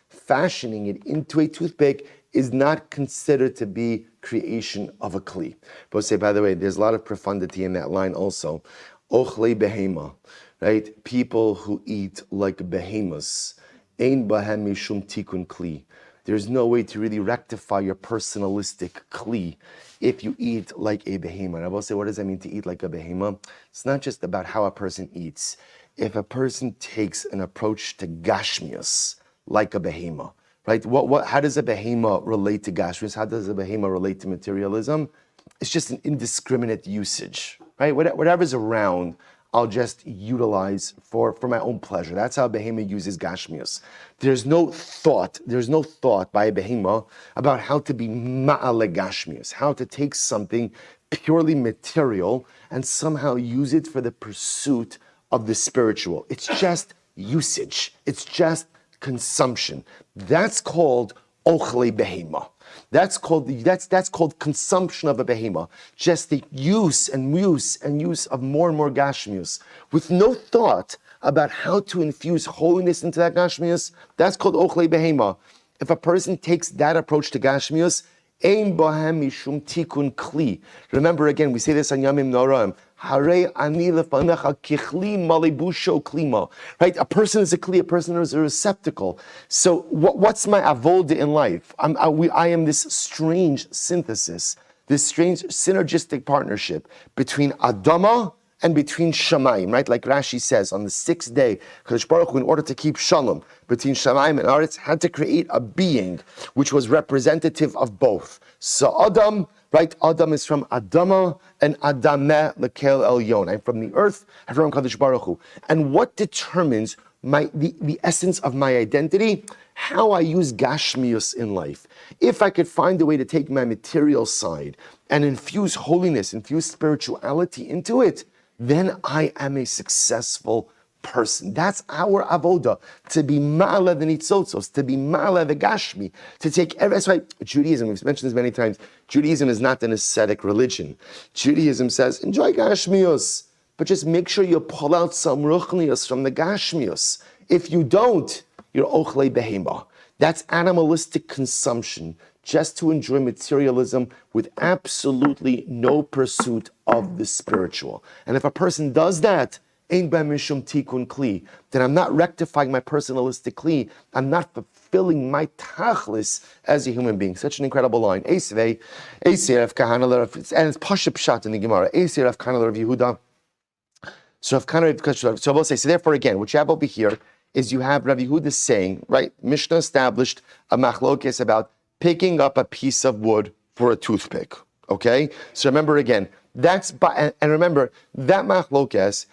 fashioning it into a toothpick is not considered to be creation of a kli. But say, by the way, there's a lot of profundity in that line also. Ochle behema, right? People who eat like behemoths. Ein bahem mishum tikun kli. There's no way to really rectify your personalistic kli if you eat like a behemoth. I will say, what does that mean to eat like a behemoth? It's not just about how a person eats. If a person takes an approach to gashmius like a behemoth, right? How does a behemoth relate to gashmius? How does a behemoth relate to materialism? It's just an indiscriminate usage, right? Whatever's around, I'll just utilize for my own pleasure. That's how a behemoth uses gashmius. There's no thought by a behemoth about how to be ma'ale gashmius, how to take something purely material and somehow use it for the pursuit of the spiritual. It's just usage. It's just consumption. That's called ochle behemoth. That's called consumption of a behemoth. Just the use of more and more gashmius with no thought about how to infuse holiness into that gashmius. That's called ochle behemoth. If a person takes that approach to gashmius, ein bahem mishum tikun kli. Remember again, we say this on Yamim Noraim. Hare ani lefanecha kichli malebusho klima. Right? A person is a kli, a person is a receptacle. So what's my avoda in life? I am this strange synthesis, this strange synergistic partnership between Adama and between Shamayim, right? Like Rashi says, on the sixth day, Kadosh Baruch Hu, in order to keep shalom between Shamayim and Aretz, had to create a being which was representative of both. So Adam, right? Adam is from Adama and Adameh lekel elyon. I'm from the earth, I'm from Kadosh Baruch Hu. And what determines the essence of my identity? How I use gashmius in life. If I could find a way to take my material side and infuse holiness, infuse spirituality into it, then I am a successful person. That's our avoda, to be ma'ala the nitzotzos, to be ma'ala the gashmi, to take every. That's why Judaism, we've mentioned this many times, Judaism is not an ascetic religion. Judaism says, enjoy gashmios, but just make sure you pull out some ruchnios from the gashmios. If you don't, you're ochle behema. That's animalistic consumption, just to enjoy materialism with absolutely no pursuit of the spiritual. And if a person does that, ein ba mishum tikun kli, then I'm not rectifying my personalistic kli, I'm not fulfilling my tachlis as a human being. Such an incredible line. And it's Pashup Pshat in the Gemara. Eisei Rav Kahana Rav Yehuda. So we'll say, so therefore again, what you have over here is you have Rabbi Yehuda saying, right, Mishnah established a machlokes about picking up a piece of wood for a toothpick, okay? So remember again, and remember, that machlokes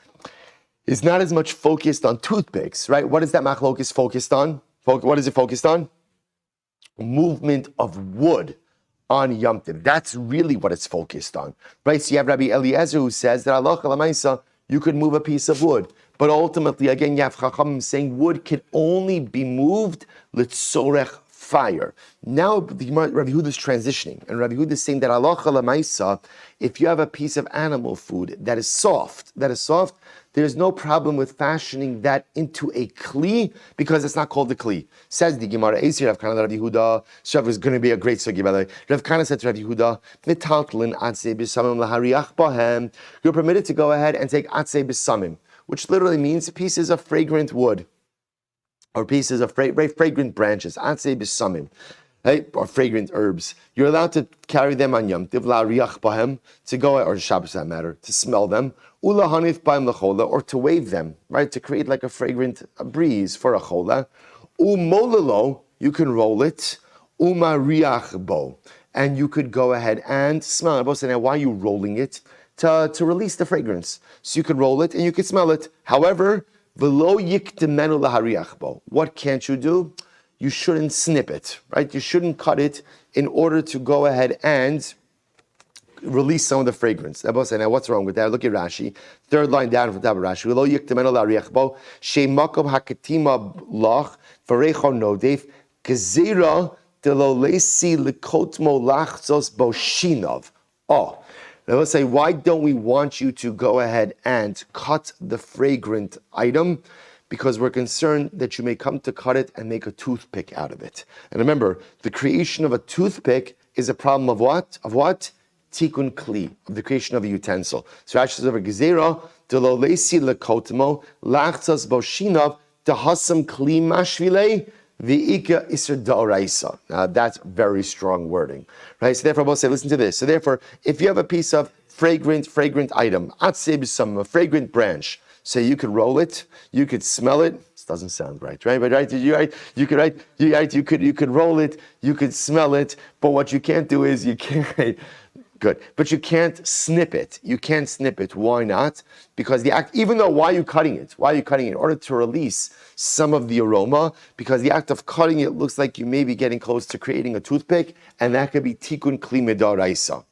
is not as much focused on toothpicks, right? What is that machlokes focused on? What is it focused on? Movement of wood on Yom Tov. That's really what it's focused on, right? So you have Rabbi Eliezer who says that halacha l'maisa, you could move a piece of wood. But ultimately, again, you have Chachamim saying wood can only be moved litzorech fire. Now, Rabbi Yehuda is transitioning, and Rabbi Yehuda is saying that halacha l'maisa, if you have a piece of animal food that is soft, there's no problem with fashioning that into a kli because it's not called a kli. Says the Gemara, Eisir Rav Kana Rabbi Yehuda. So is going to be a great sugi, by the way. Rav Kana said to Rabbi Yehuda, "Metaltlin atzei b'samim lahariach bahem." You're permitted to go ahead and take atzei b'samim, which literally means pieces of fragrant wood or pieces of very fragrant branches. Atzei b'samim. Right? Or fragrant herbs. You're allowed to carry them on Yom Tov, la'ariach bahem, to go, or Shabbos that matter, to smell them, ula hanif bahem lechola, or to wave them, right? To create like a fragrant breeze for a chola. Umolelo, you can roll it, umariach bo, and you could go ahead and smell it. Both say, now, why are you rolling it? To release the fragrance. So you could roll it and you could smell it. However, velo yiktemenu lahariach bo. What can't you do? You shouldn't snip it, right? You shouldn't cut it in order to go ahead and release some of the fragrance. Now, what's wrong with that? Look at Rashi. Third line down from the top of Rashi. Oh, now let's say, why don't we want you to go ahead and cut the fragrant item? Because we're concerned that you may come to cut it and make a toothpick out of it. And remember, the creation of a toothpick is a problem of what? Of what? Tikun kli, of the creation of a utensil. So Rashi says over Gezerah, de lo lesi lekotmo, lachtzas boshinav, dehasam kli mashvile, v'ika iser da'oraisa. Now that's very strong wording, right? So therefore, both say, listen to this. So therefore, if you have a piece of fragrant item, atzei b'samim, a fragrant branch, so you could roll it, you could smell it. This doesn't sound right, right? But right, you could roll it, you could smell it. But what you can't do is you can't. Good, but you can't snip it. You can't snip it. Why not? Because the act, even though, why are you cutting it? Why are you cutting it? In order to release some of the aroma, because the act of cutting it looks like you may be getting close to creating a toothpick, and that could be tikun kli midaraisa.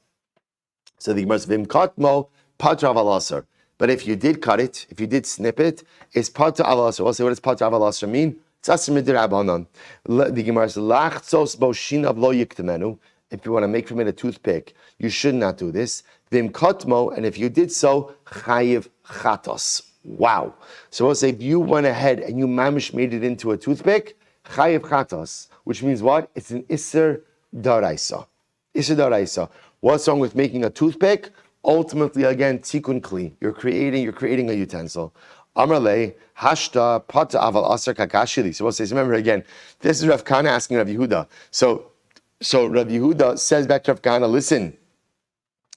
So the Gemara says, vim katmo patra avalasar. But if you did cut it, if you did snip it, it's patra avalasar. We'll say, what does patra avalasar mean? It's asr midirabanan. The Gemara says, lachtzos boshinav lo yiktemenu. If you want to make from it a toothpick, you should not do this. Vim katmo, and if you did so, chayiv chatos. Wow. So we'll say, if you went ahead and you mamish made it into a toothpick, chayiv chatos, which means what? It's an iser daraisa. Iser daraisa. What's wrong with making a toothpick? Ultimately, again, tikun kli. You're creating a utensil. Amrle hashta pata aval asar kakashili. So we'll say, remember again, this is Rav Kana asking Rav Yehuda. So Rav Yehuda says back to Rav Kana, listen,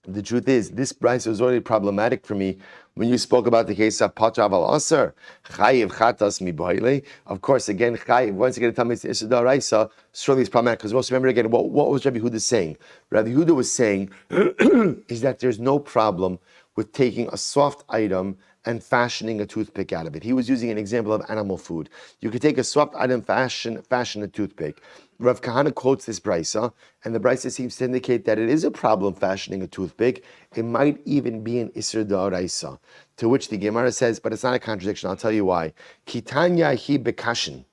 the truth is, this price was already problematic for me when you spoke about the case of Patra Aval Aser, Chayiv Chatas Miboile. Of course, again, Chayiv, once again, tell me it's Isada Raisa, surely it's problematic. Because most remember again, what was Rabbi Yehuda saying? Rabbi Yehuda was saying is that there's no problem with taking a soft item and fashioning a toothpick out of it. He was using an example of animal food. You could take a soft item, fashion a toothpick. Rav Kahana quotes this Beitzah, and the Beitzah seems to indicate that it is a problem fashioning a toothpick. It might even be an Isser Da'araisa, to which the Gemara says, but it's not a contradiction. I'll tell you why. Kitanya hi bekashin.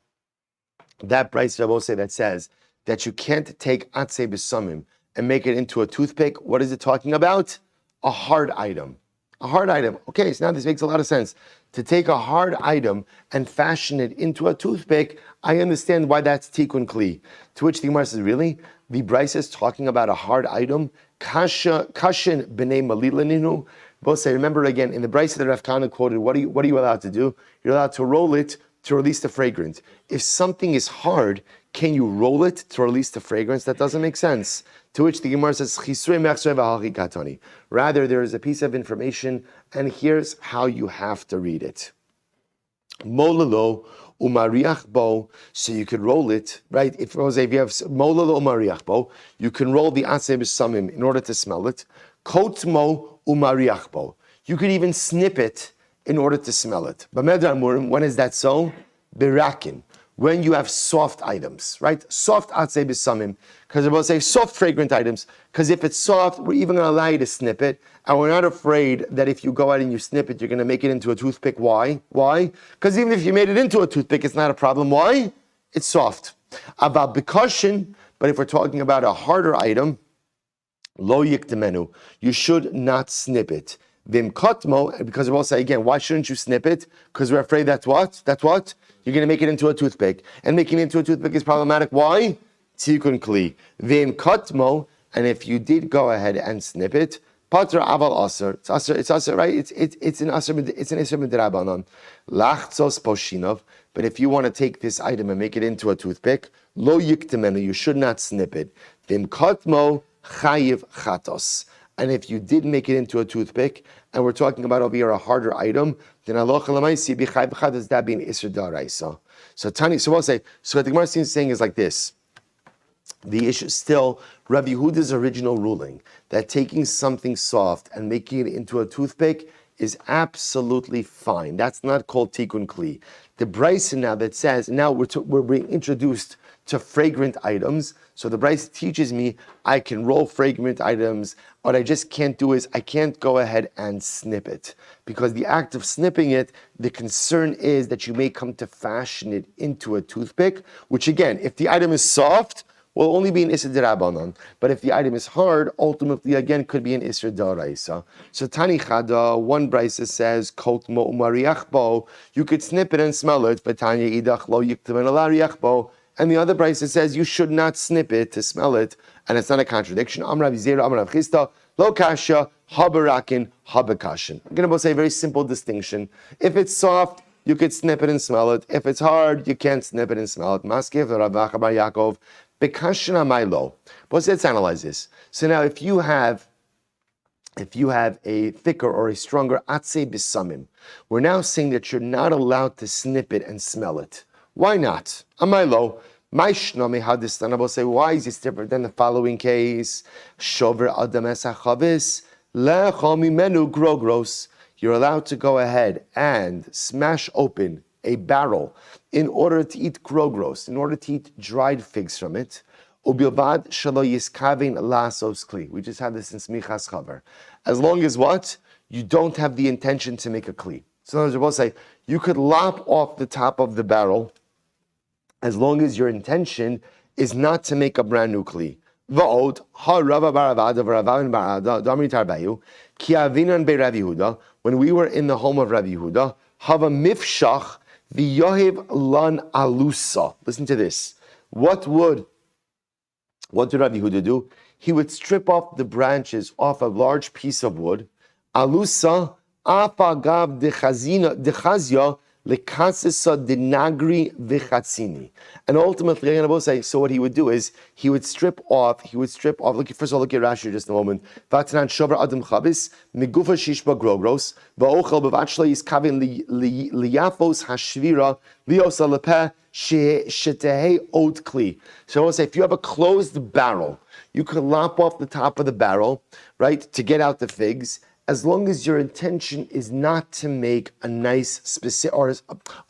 That Beitzah will say that says that you can't take atzei b'samim and make it into a toothpick. What is it talking about? A hard item. A hard item. Okay, so now this makes a lot of sense. To take a hard item and fashion it into a toothpick, I understand why that's tikkun kli. To which the Gemara says, really? The Beitzah is talking about a hard item? Kashin b'nei malilaninu. Both say, remember again, in the Beitzah that Rav Kana quoted, what are you allowed to do? You're allowed to roll it to release the fragrance. If something is hard, can you roll it to release the fragrance? That doesn't make sense. To which the Gemara says, rather, there is a piece of information, and here's how you have to read it. Molalo umariach bo, so you could roll it, right? If you have molalo umariach bo, you can roll the aseh b'samim in order to smell it. Kotmo umariach bo, you could even snip it in order to smell it. When is that so? Birakin, when you have soft items, right? Soft aseh b'samim, because we're about to say soft fragrant items, because if it's soft, we're even going to allow you to snip it, and we're not afraid that if you go out and you snip it, you're going to make it into a toothpick. Why? Why? Because even if you made it into a toothpick, it's not a problem. Why? It's soft. About b'kashin, but if we're talking about a harder item, lo yiktemenu, you should not snip it. Vim kotmo, because we'll say again, why shouldn't you snip it? Because we're afraid that's what? That's what? You're going to make it into a toothpick. And making it into a toothpick is problematic. Why? Tikun kli. Vim kotmo, and if you did go ahead and snip it, patra aval aser. It's aser, right? It's an aser midrabanan. Lachtzos poshinov. But if you want to take this item and make it into a toothpick, lo yiktemenu, you should not snip it. Vim kotmo chayiv chatos. And if you did make it into a toothpick, and we're talking about over here a harder item, then Allah Chalamaisi bichayv chatos, that being isr daraisa. So Tani, so we'll say, so what the Gemara is saying is like this. The issue still, Rabbi Yehuda's original ruling that taking something soft and making it into a toothpick is absolutely fine. That's not called tikkun kli. The Beitzah now that says, now we're being introduced to fragrant items. So the Beitzah teaches me I can roll fragrant items. What I just can't do is I can't go ahead and snip it. Because the act of snipping it, the concern is that you may come to fashion it into a toothpick, which again, if the item is soft, will only be an Isser D'Rabbanan. But if the item is hard, ultimately, again, could be an Isser D'Oraisa. So Tani Chada, one Beitzah says, Kot mo umariach bo, you could snip it and smell it, but Tanya idach lo yiktamen alariach bo. And the other Beitzah says, you should not snip it to smell it, and it's not a contradiction. Amrav Zera, Amrav Chista, lo kasha, habarakin, habakashin. I'm going to say a very simple distinction. If it's soft, you could snip it and smell it. If it's hard, you can't snip it and smell it. Maskiv, Rav Acha bar Yaakov, Bekashina Milo. But let's analyze this. So now if you have a thicker or a stronger atzei bisamim, we're now saying that you're not allowed to snip it and smell it. Why not? Amilo. My shnami hadistan. Will say, why is this different than the following case? Shover adam esachavis lechomi menu grogros. You're allowed to go ahead and smash open a barrel in order to eat grogros, in order to eat dried figs from it. Ubilvad shalo yiskavein lasos kli. We just have this in Smichas Chaver. As long as what? You don't have the intention to make a kli. So in other words, we'll say, you could lop off the top of the barrel as long as your intention is not to make a brand new kli. Va'od ha Rava baravada v'Ravavin barada damri tarbayu ki avinan be Rav Yehuda. When we were in the home of Rav Yehuda, hava mifshach v'yohev lan alusa. Listen to this. What did Rav Yehuda do? He would strip off the branches off a large piece of wood. Alusa afagav dechazya lekasisa denagri v'chatzini. And ultimately, I'm going to say, so what he would do is he would strip off. Look, first of all, look at Rashi just a moment. Vatnan shover adam chabis migufa shishba grogros va'ochel b'vatshla yiskavin liyafos hashvira liosa lepeh shetehei ot kli. So I want to say, if you have a closed barrel, you can lop off the top of the barrel, right, to get out the figs, as long as your intention is not to make a nice, specific, or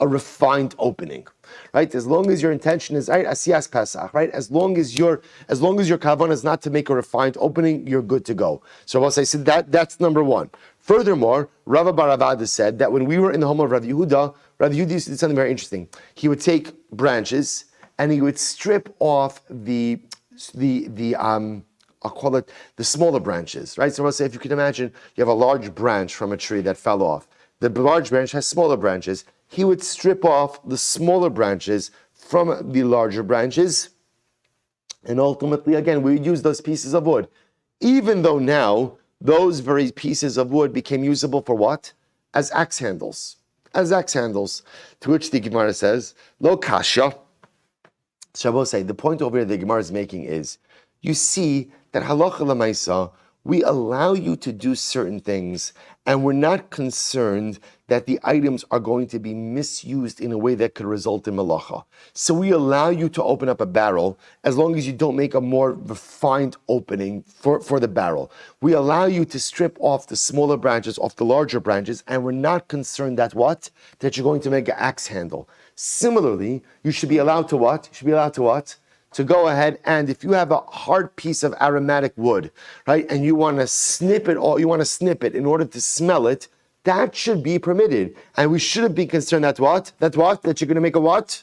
a refined opening, right? As long as your intention is, right, asiyas pesach, right? As long as your kavanah is not to make a refined opening, you're good to go. So I'll say, so that's number one. Furthermore, Rava Baravada said that when we were in the home of Rav Yehuda used to do something very interesting. He would take branches and he would strip off I'll call it the smaller branches, right? So I'll say, if you can imagine, you have a large branch from a tree that fell off. The large branch has smaller branches. He would strip off the smaller branches from the larger branches. And ultimately, again, we would use those pieces of wood. Even though now, those very pieces of wood became usable for what? As axe handles. as axe handles. To which the Gemara says, Lo kasha. So I will say, the point over here the Gemara is making is, you see that halacha l'maisa, we allow you to do certain things, and we're not concerned that the items are going to be misused in a way that could result in malacha. So we allow you to open up a barrel as long as you don't make a more refined opening for the barrel. We allow you to strip off the smaller branches off the larger branches, and we're not concerned that what? That you're going to make an axe handle. Similarly, you should be allowed to what? You should be allowed to what? To go ahead and if you have a hard piece of aromatic wood, right, and you want to snip it in order to smell it, that should be permitted. And we shouldn't be concerned that what? That you're going to make a what?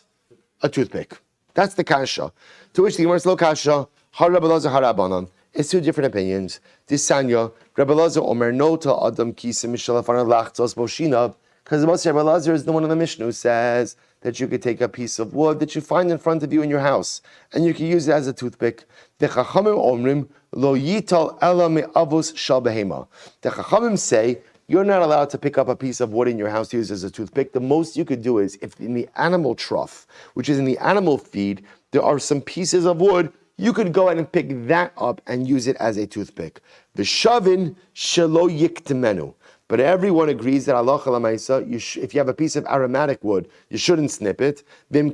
A toothpick. That's the kasha. To which the Gemara says, Lo kasha, har Rabbi Elazar, har Rabbanan. It's two different opinions. This Sanya, Rabbi Elazar omer no to adam kisa mishal afanav lachtzos boshinav. Because the Rabbi Elazar is the one in the Mishnah who says that you could take a piece of wood that you find in front of you in your house, and you can use it as a toothpick. The Chachamim omrim lo yital ela me'avos shal behema. The Chachamim say you're not allowed to pick up a piece of wood in your house to use as a toothpick. The most you could do is if in the animal trough, which is in the animal feed, there are some pieces of wood, you could go ahead and pick that up and use it as a toothpick. V'shavin shelo yiktemenu. But everyone agrees that halacha l'maisa, if you have a piece of aromatic wood, you shouldn't snip it. But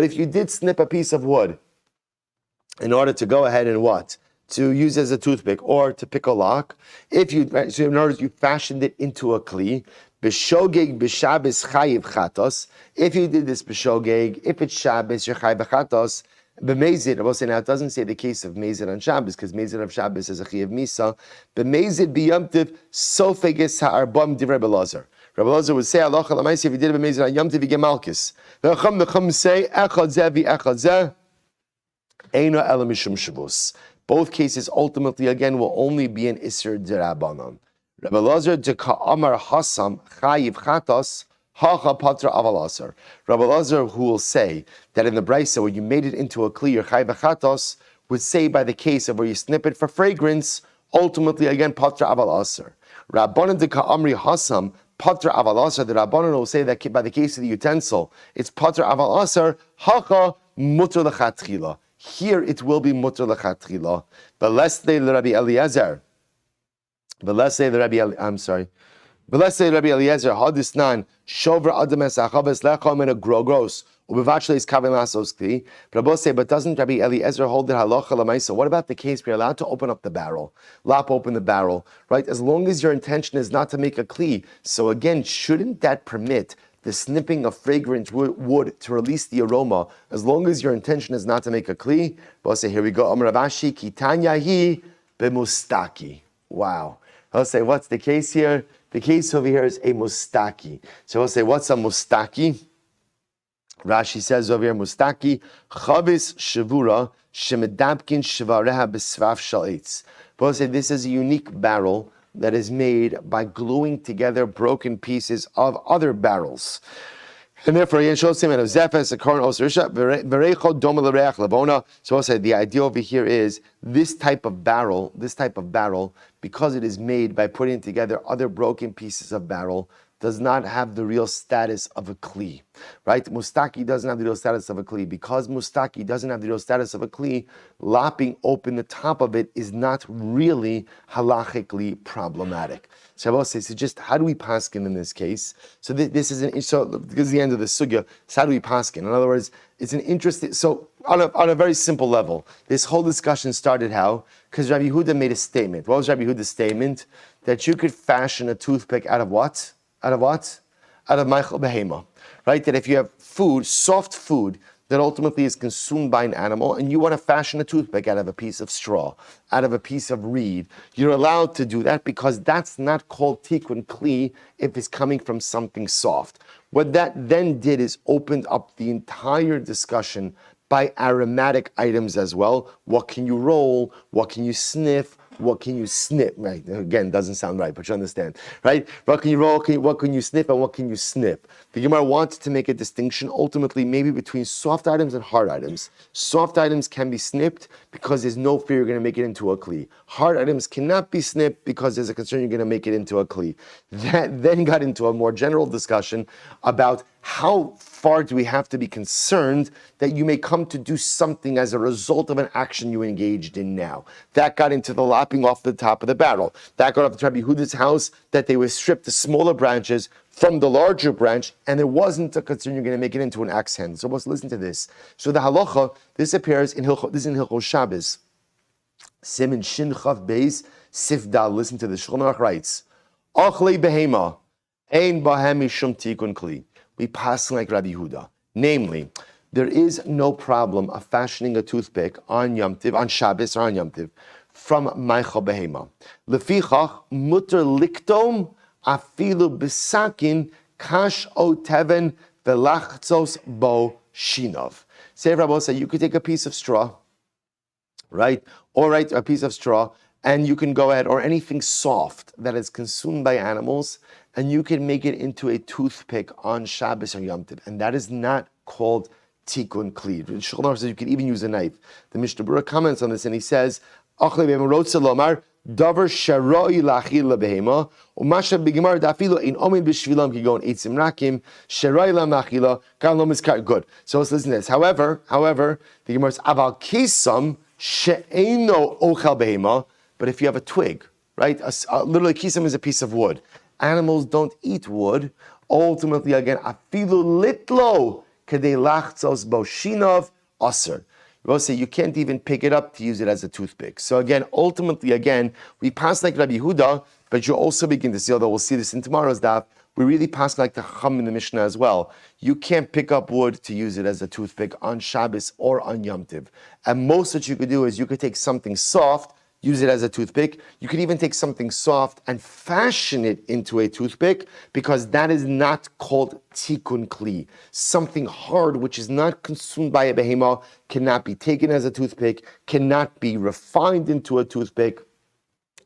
if you did snip a piece of wood in order to go ahead and what? To use as a toothpick or to pick a lock, so in other words, you fashioned it into a kli, b'shogeg b'shabes chayiv chatos. If you did this b'shogeg, if it's Shabbos, you're chayiv chatos. B'mezid, I will say now, it doesn't say the case of mezid on Shabbos, because mezid of Shabbos is a chiyav misa. B'mezid b'yamtiv sofeges ha'arbam divrei Rabbi Elazar. Rabbi Elazar would say, halacha l'maisa, if you did it b'mezid on yamtiv, you get malchus. The Chacham say, echad zeh v'echad zeh, eino ela mishum shavus. Both cases ultimately, again, will only be an isur d'Rabbanan. Rabbi Elazar deka'amar hasam chayiv chatos, Hacha patra avalasar. Rabbi Elazar, who will say that in the Beitzah, where you made it into a kli, or chai v'chatos, would say by the case of where you snip it for fragrance, ultimately again patra avalasar. Rabbanan de ka'amri hasam patra avalasar. The Rabbanan will say that by the case of the utensil, it's patra avalasar. Hacha mutter lechatchila. Here it will be mutter lechatchila. But let's say the Rabbi Eliezer. But let's say Rabbi Eliezer, hadisnan shover adam es achavas lechom in a grogros ubevachli is kavim asos kli. But say, but doesn't Rabbi Eliezer hold that halacha l'maisa? What about the case where you're allowed to open up the barrel, lap open the barrel, right? As long as your intention is not to make a kli. So again, shouldn't that permit the snipping of fragrant wood to release the aroma, as long as your intention is not to make a kli? But say, here we go. Amar Ravashi kitanya hi b'mustaki. Wow. I'll say, what's the case here? The case over here is a mustaki. So we'll say, what's a mustaki? Rashi says over here, mustaki, chavis shavura, shemedabkin shavareha besvaf shalitz. But we'll say, this is a unique barrel that is made by gluing together broken pieces of other barrels. And therefore, so I'll say the idea over here is this type of barrel, because it is made by putting together other broken pieces of barrel, does not have the real status of a kli, right? Mustaki doesn't have the real status of a kli. Because mustaki doesn't have the real status of a kli, lopping open the top of it is not really halachically problematic. So says, so just how do we paskin in this case? So this is this is the end of the sugya. So how do we paskin? In other words, it's an interesting. So on a very simple level, this whole discussion started how? Because Rabbi Yehuda made a statement. What was Rabbi Yehuda's statement? That you could fashion a toothpick out of what? Out of what? Out of Michael Behema, right? That if you have food, soft food, that ultimately is consumed by an animal, and you want to fashion a toothpick out of a piece of straw, out of a piece of reed, you're allowed to do that because that's not called tikkun kli if it's coming from something soft. What that then did is opened up the entire discussion by aromatic items as well. What can you roll? What can you sniff? what can you snip? Right? Again, doesn't sound right, but you understand, right? What can you roll? What can you snip, and what can you snip? The Gemara wanted to make a distinction, ultimately, maybe between soft items and hard items. Soft items can be snipped because there's no fear you're going to make it into a kli. Hard items cannot be snipped because there's a concern you're going to make it into a kli. That then got into a more general discussion about how far do we have to be concerned that you may come to do something as a result of an action you engaged in now. That got into the lopping off the top of the barrel. That got off to Rabbi Yehuda's house, that they would strip the smaller branches from the larger branch, and there wasn't a concern you're going to make it into an axe hand. So let's listen to this. So the halacha, this appears in Hilchos Shabbos. Simin Shin Chav Beis Sifdal. Listen to this. Shulchan Aruch writes, Achlei behema ein bahem mishum tikun kli. We pass like Rabbi Yehuda. Namely, there is no problem of fashioning a toothpick on Yom Tiv, on Shabbos or on Yom Tiv, from Maicha behema. Lefichach muter liktom afilu bisakin kash o teven velachtzos bo shinov. Say Rabbi said you could take a piece of straw, right? Or right, a piece of straw, and you can go ahead, or anything soft that is consumed by animals, and you can make it into a toothpick on Shabbos or Yom Tov, and that is not called tikkun kli. Shulchan Aruch says you can even use a knife. The Mishnah Berurah comments on this, and he says, "Achlei behema rotze lomar davar sharoi lachil lebehema umasha b'gemar dafilu in omin b'shvilam kigon eitzim rakim sharoi lamachila kan lo miskar." Good. So let's listen to this. However, the Gemara says aval kisam she'eino ochel behema. But if you have a twig, right? Literally, kisam is a piece of wood. Animals don't eat wood. Ultimately, again, afilu litlo kedei lachtzos bo shinov aser. We will say you can't even pick it up to use it as a toothpick. So again, ultimately, we pass like Rabbi Yehuda, but you also begin to see, although we'll see this in tomorrow's daf, we really pass like the Chacham in the Mishnah as well. You can't pick up wood to use it as a toothpick on Shabbos or on Yom Tiv. And most that you could do is you could take something soft, use it as a toothpick. You could even take something soft and fashion it into a toothpick, because that is not called tikkun kli. Something hard which is not consumed by a behema cannot be taken as a toothpick, cannot be refined into a toothpick.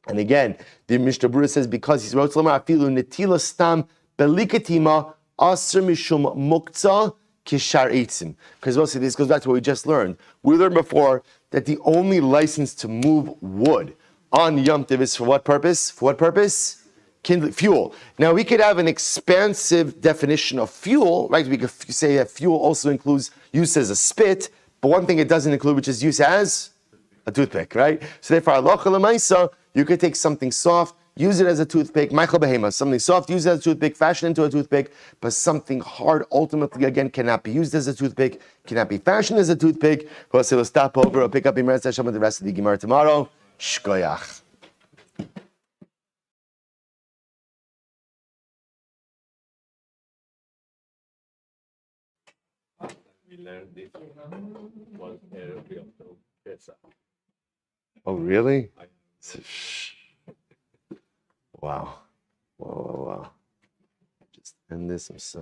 And again, the Mishnah Berurah says, because he's wrote afilu netila stam belikatima aser mishum muktzah kishar eitzim. Because also this goes back to what we just learned. We learned before that the only license to move wood on Yom Tov is for what purpose? For what purpose? Fuel. Now we could have an expansive definition of fuel, right? We could say that fuel also includes use as a spit, but one thing it doesn't include, which is use as a toothpick, right? So therefore, halacha l'maisa, you could take something soft, use it as a toothpick, Michael Behema, something soft, use it as a toothpick, fashion into a toothpick, but something hard, ultimately, again, cannot be used as a toothpick, cannot be fashioned as a toothpick. We'll stop over, we'll pick up Imran Hashem with the rest of the Gemara tomorrow. Shkoyach. We learned this one Erev Yom Tov Beitzah. Oh, really? Wow. Wow. Just end this. I'm sorry.